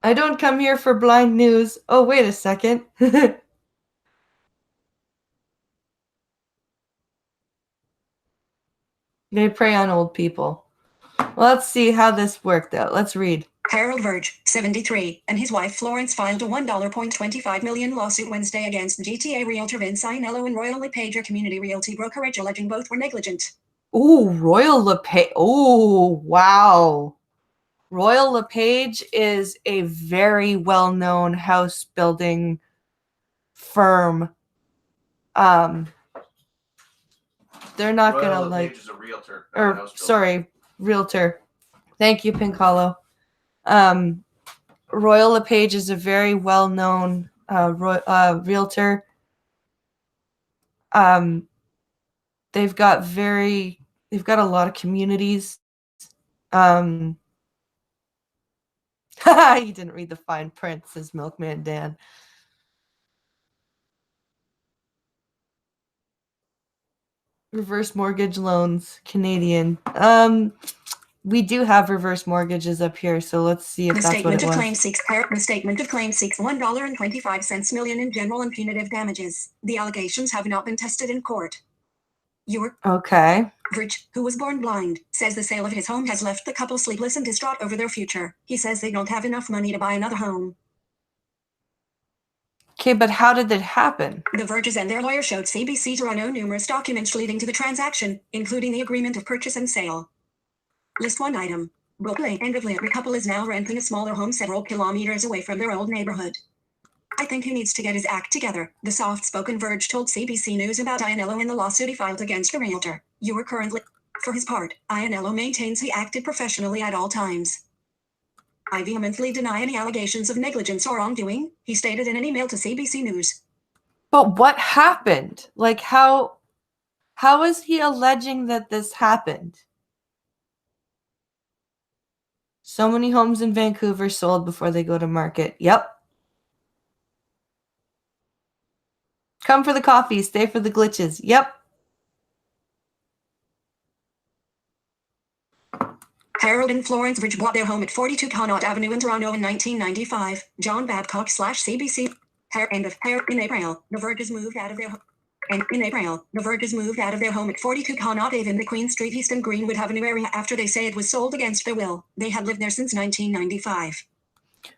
I don't come here for blind news. Oh, wait a second. They prey on old people. Well, let's see how this worked out. Let's read. Harold Verge, 73, and his wife Florence filed a $1.25 million lawsuit Wednesday against GTA realtor Vince Ainello and Royal LePage community realty brokerage, alleging both were negligent. Ooh, Royal LePage. Oh, wow. Royal LePage is a very well-known house building firm. They're not Royal gonna LePage like. is a realtor. Or sorry, realtor. Thank you, Pincalo. Royal LePage is a very well-known realtor. They've got a lot of communities. He didn't read the fine print, says Milkman Dan. Reverse mortgage loans, Canadian. We do have reverse mortgages up here, so let's see if The that's what statement it of was. claim seeks the statement of claim seeks $1.25 million in general and punitive damages. The allegations have not been tested in court. Okay. Rich, who was born blind, says the sale of his home has left the couple sleepless and distraught over their future. He says they don't have enough money to buy another home. Okay, but how did it happen? The Verges and their lawyer showed CBC Toronto numerous documents leading to the transaction, including the agreement of purchase and sale. List 1 item. Brooklyn and of the couple is now renting a smaller home several kilometers away from their old neighborhood. I think he needs to get his act together, the soft-spoken Verge told CBC News about Ianello in the lawsuit he filed against the realtor. You are currently... For his part, Ianello maintains he acted professionally at all times. I vehemently deny any allegations of negligence or wrongdoing, he stated in an email to CBC News. But what happened? Like, how is he alleging that this happened? So many homes in Vancouver sold before they go to market. Yep. Come for the coffee, stay for the glitches. Yep. Harold and Florence Ridge bought their home at 42 Connaught Avenue in Toronto in 1995. John Babcock / CBC. In April, the Verges moved out of their home. And in April, the Verges moved out of their home at 42 Connaught Ave in the Queen Street East and Greenwood Avenue area after they say it was sold against their will. They had lived there since 1995.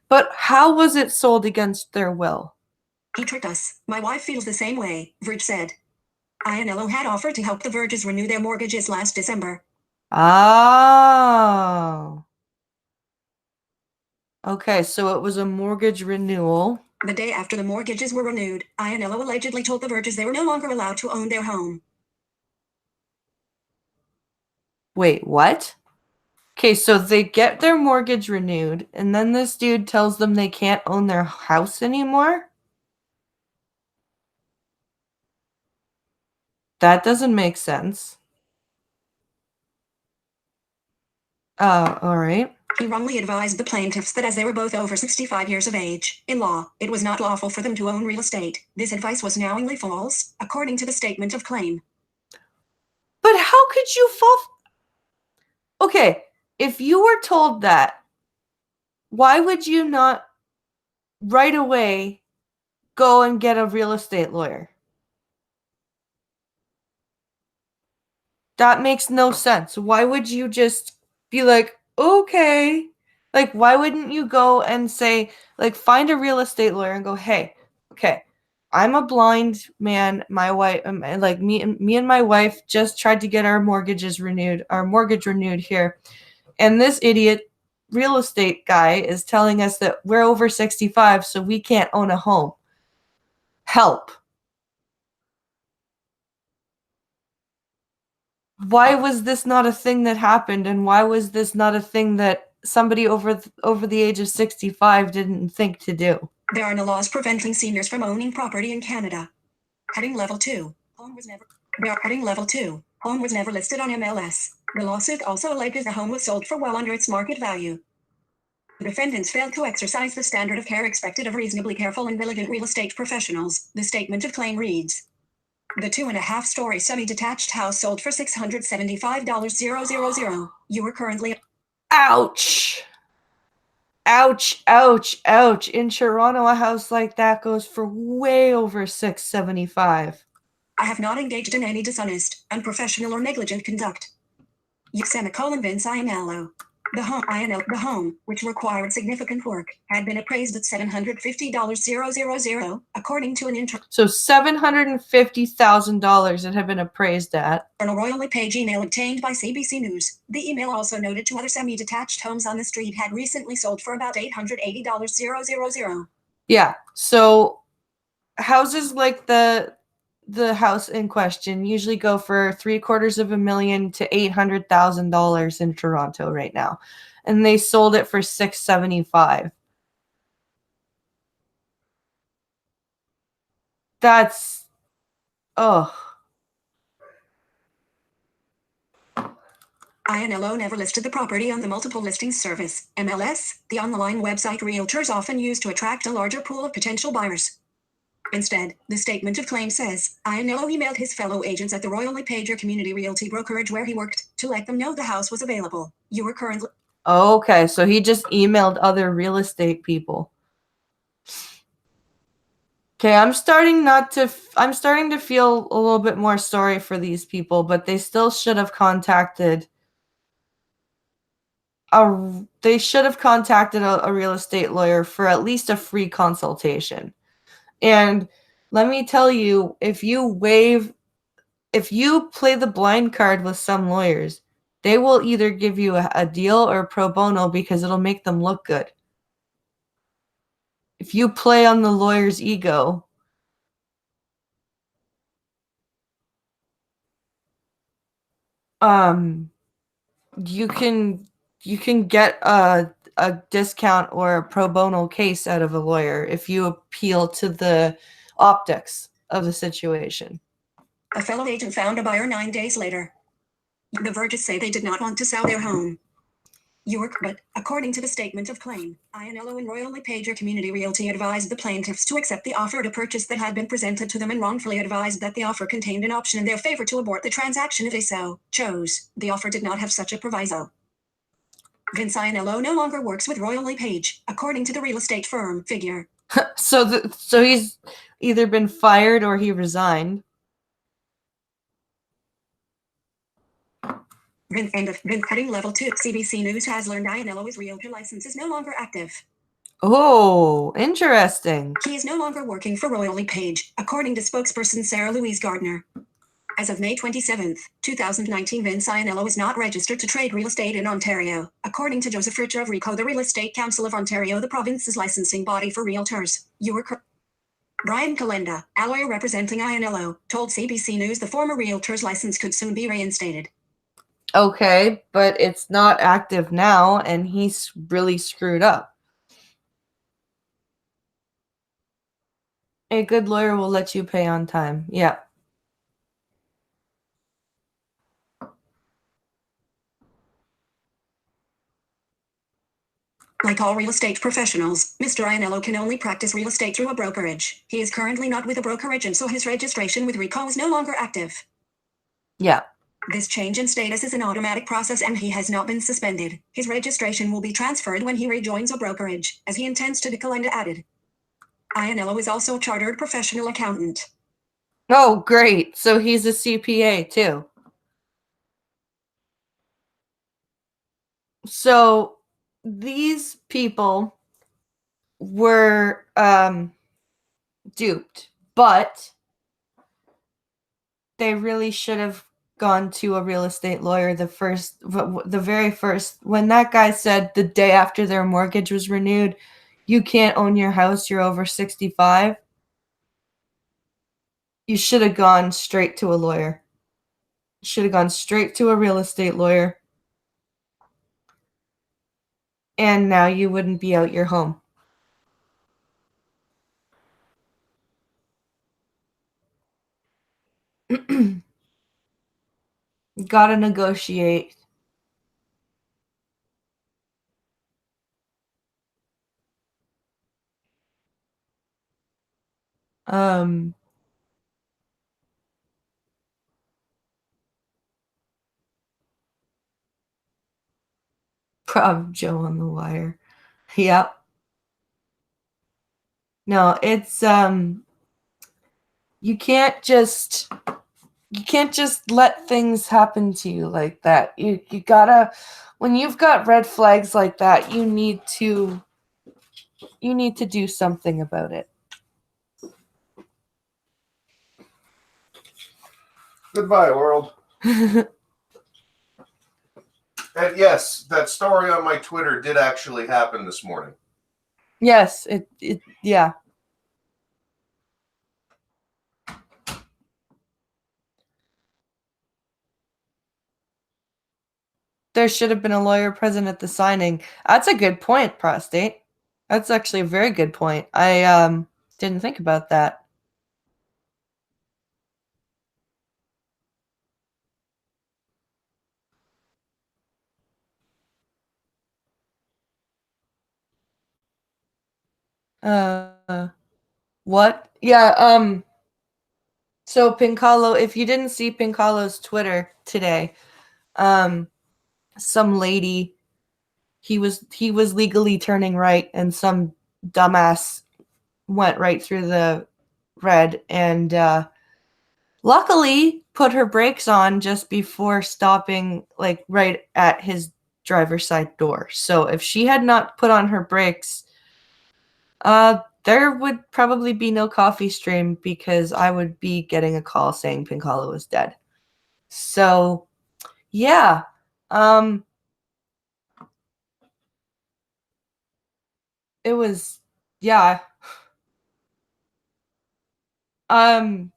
But how was it sold against their will? He tricked us. My wife feels the same way, Verge said. Ianello had offered to help the Verges renew their mortgages last December. Oh. Okay, so it was a mortgage renewal. The day after the mortgages were renewed, Ianello allegedly told the Verges they were no longer allowed to own their home. Wait, what? Okay, so they get their mortgage renewed, and then this dude tells them they can't own their house anymore? That doesn't make sense. All right. He wrongly advised the plaintiffs that as they were both over 65 years of age, in law, it was not lawful for them to own real estate. This advice was knowingly false, according to the statement of claim. But how could you fall? Okay, if you were told that, why would you not right away go and get a real estate lawyer? That makes no sense. Why would you just be like, okay? Like, why wouldn't you go and say, like, find a real estate lawyer and go, hey, okay, I'm a blind man. My wife, like me and my wife just tried to get our mortgage renewed here. And this idiot real estate guy is telling us that we're over 65, so we can't own a home. Help. Why was this not a thing that happened, and why was this not a thing that somebody over the age of 65 didn't think to do? There are no laws preventing seniors from owning property in Canada. Heading level 2. Home was never listed on MLS. The lawsuit also alleges the home was sold for well under its market value. The defendants failed to exercise the standard of care expected of reasonably careful and diligent real estate professionals. The statement of claim reads: the 2.5-story semi-detached house sold for $675,000. You are currently... Ouch! Ouch, ouch, ouch. In Toronto, a house like that goes for way over $675,000. I have not engaged in any dishonest, unprofessional, or negligent conduct. Vince Ianello. The home, which required significant work, had been appraised at $750,000, according to an So $750,000 it had been appraised at. Royal LePage email obtained by CBC News. The email also noted two other semi-detached homes on the street had recently sold for about $880,000. Yeah, so houses like the house in question usually go for $750,000 to $800,000 in Toronto right now, and they sold it for $675,000. That's Ianello never listed the property on the multiple listings service, MLS, the online website realtors often use to attract a larger pool of potential buyers. Instead, the statement of claim says, Ianello emailed his fellow agents at the Royal LePager Community Realty brokerage where he worked to let them know the house was available. You are currently... Okay, so he just emailed other real estate people. Okay, I'm starting to feel a little bit more sorry for these people, but they still should have contacted a real estate lawyer for at least a free consultation. And let me tell you, if you play the blind card with some lawyers, they will either give you a deal or pro bono because it'll make them look good. If you play on the lawyer's ego, you can get a discount or a pro bono case out of a lawyer if you appeal to the optics of the situation. A fellow agent found a buyer 9 days later. The Verges say they did not want to sell their home. But according to the statement of claim, Ianello and Royal LePager Community Realty advised the plaintiffs to accept the offer to purchase that had been presented to them and wrongfully advised that the offer contained an option in their favor to abort the transaction if they so chose. The offer did not have such a proviso. Vince Ianello no longer works with Royal LePage, according to the real estate firm Figure. So he's either been fired or he resigned. Heading level 2. CBC News has learned Ianello's realtor license is no longer active. Oh, interesting. He is no longer working for Royal LePage, according to spokesperson Sarah Louise Gardner. As of May 27, 2019, Vince Ianello is not registered to trade real estate in Ontario, according to Joseph Richer of RECO, the Real Estate Council of Ontario, the province's licensing body for realtors. Brian Calenda, a lawyer representing Ianello, told CBC News the former realtor's license could soon be reinstated. Okay, but it's not active now, and he's really screwed up. A good lawyer will let you pay on time. Yeah. Like all real estate professionals, Mr. Ianello can only practice real estate through a brokerage. He is currently not with a brokerage, and so his registration with RECO is no longer active. Yeah. This change in status is an automatic process and he has not been suspended. His registration will be transferred when he rejoins a brokerage, as he intends to, Calenda added. Ianello is also a chartered professional accountant. Oh, great. So he's a CPA too. So these people were duped, but they really should have gone to a real estate lawyer the very first, when that guy said the day after their mortgage was renewed, you can't own your house, you're over 65. You should have gone straight to a lawyer. You should have gone straight to a real estate lawyer. And now you wouldn't be out your home. Gotta negotiate. Um, Prob Joe on the wire. Yep. No, it's you can't just let things happen to you like that. You gotta, when you've got red flags like that, you need to do something about it. Goodbye, world. And yes, that story on my Twitter did actually happen this morning. Yes, yeah. There should have been a lawyer present at the signing. That's a good point, Prostate. That's actually a very good point. I didn't think about that. What Yeah, so Pincalo, if you didn't see Pincalo's Twitter today, some lady, he was legally turning right and some dumbass went right through the red and luckily put her brakes on just before stopping, like right at his driver's side door. So if she had not put on her brakes, there would probably be no coffee stream because I would be getting a call saying Pincalo is dead. So, yeah. It was, yeah. Um,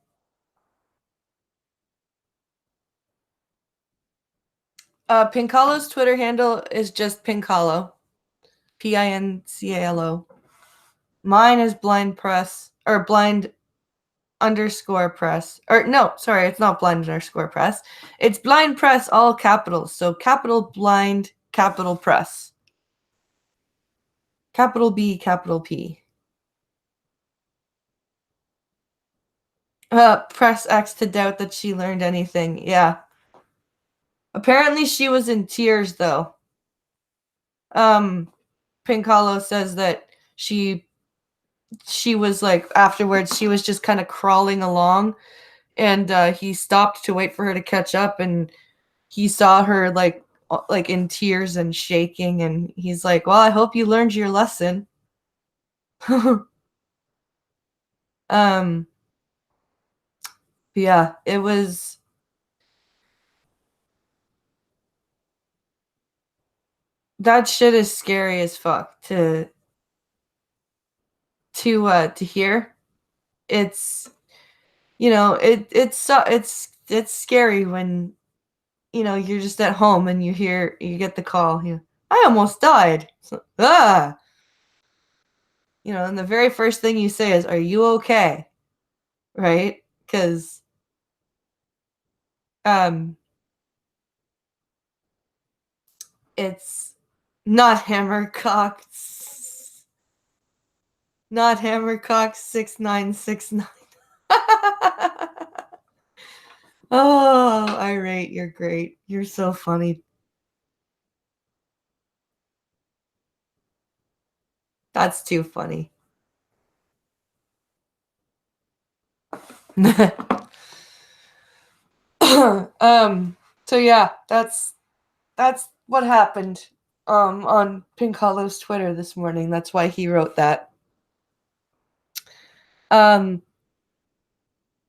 Pincalo's Twitter handle is just Pincalo. Pincalo. Mine is blind press or blind underscore press. Or no, sorry, it's not blind underscore press. It's blind press, all capitals. So capital blind, capital press. Capital B, capital P. Press X to doubt that she learned anything. Yeah. Apparently she was in tears though. Pincalo says that she was like afterwards she was just kind of crawling along and he stopped to wait for her to catch up and he saw her like in tears and shaking and he's like, well, I hope you learned your lesson. Yeah, it was that shit is scary as fuck to hear. It's it's scary when you're just at home and you get the call. I almost died. So, and the very first thing you say is, "Are you okay?" Right? Because it's not Hammercock, not Hammercock 6969. Oh, irate, you're great. You're so funny. That's too funny. So yeah, that's what happened on Pink Hollow's Twitter this morning. That's why he wrote that. And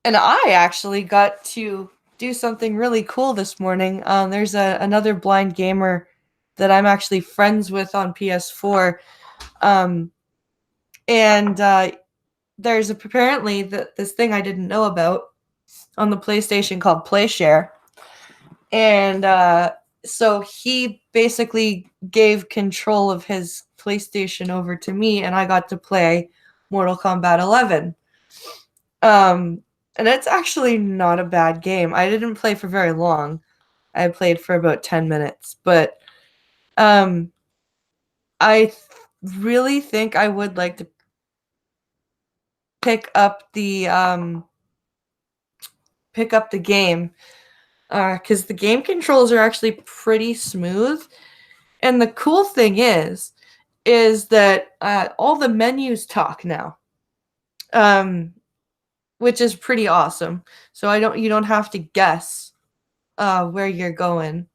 I actually got to do something really cool this morning. There's another blind gamer that I'm actually friends with on PS4. And there's apparently this thing I didn't know about on the PlayStation called PlayShare. And so he basically gave control of his PlayStation over to me, and I got to play Mortal Kombat 11. And it's actually not a bad game. I didn't play for very long. I played for about 10 minutes, but I really think I would like to pick up the game because the game controls are actually pretty smooth. And the cool thing is that all the menus talk now, which is pretty awesome. So you don't have to guess where you're going.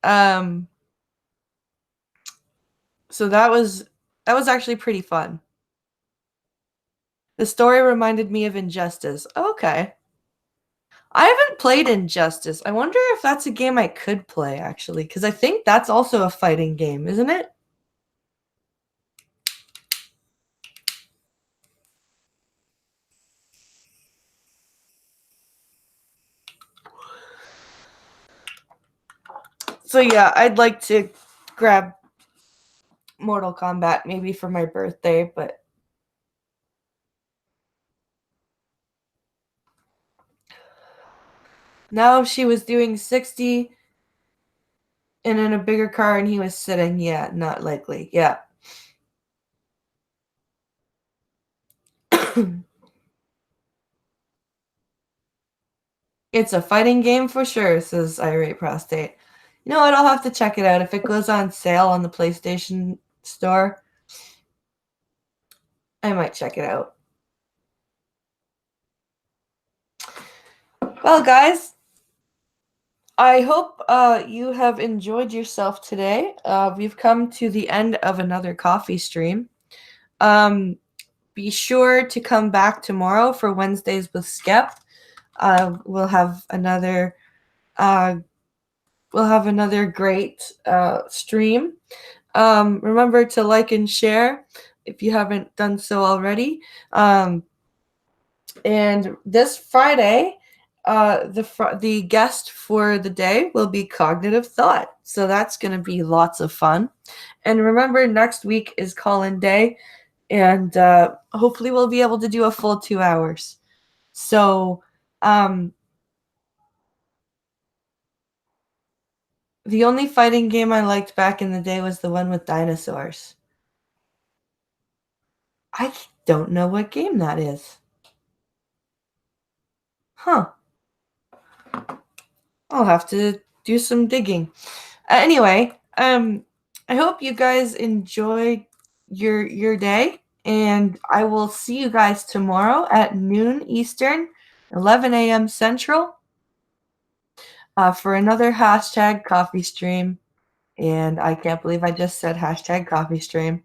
So that was actually pretty fun. The story reminded me of Injustice. Okay. I haven't played Injustice. I wonder if that's a game I could play, actually, because I think that's also a fighting game, isn't it? So yeah, I'd like to grab Mortal Kombat maybe for my birthday, but now she was doing 60 and in a bigger car and he was sitting. Yeah, not likely. Yeah. It's a fighting game for sure, says Irate Prostate. You know what? I'll have to check it out. If it goes on sale on the PlayStation Store, I might check it out. Well, guys, I hope you have enjoyed yourself today. We've come to the end of another coffee stream. Be sure to come back tomorrow for Wednesdays with Skep. We'll have another great stream. Remember to like and share if you haven't done so already. And this Friday, the guest for the day will be Cognitive Thought. So that's going to be lots of fun. And remember, next week is call-in day. And hopefully we'll be able to do a full 2 hours. So the only fighting game I liked back in the day was the one with dinosaurs. I don't know what game that is. Huh. I'll have to do some digging. Anyway, I hope you guys enjoy your day, and I will see you guys tomorrow at noon Eastern, 11 a.m. Central, for another hashtag coffee stream. And I can't believe I just said hashtag coffee stream.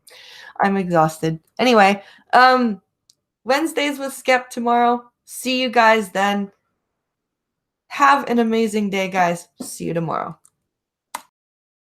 I'm exhausted. Anyway, Wednesdays with Skep tomorrow. See you guys then. Have an amazing day, guys. See you tomorrow.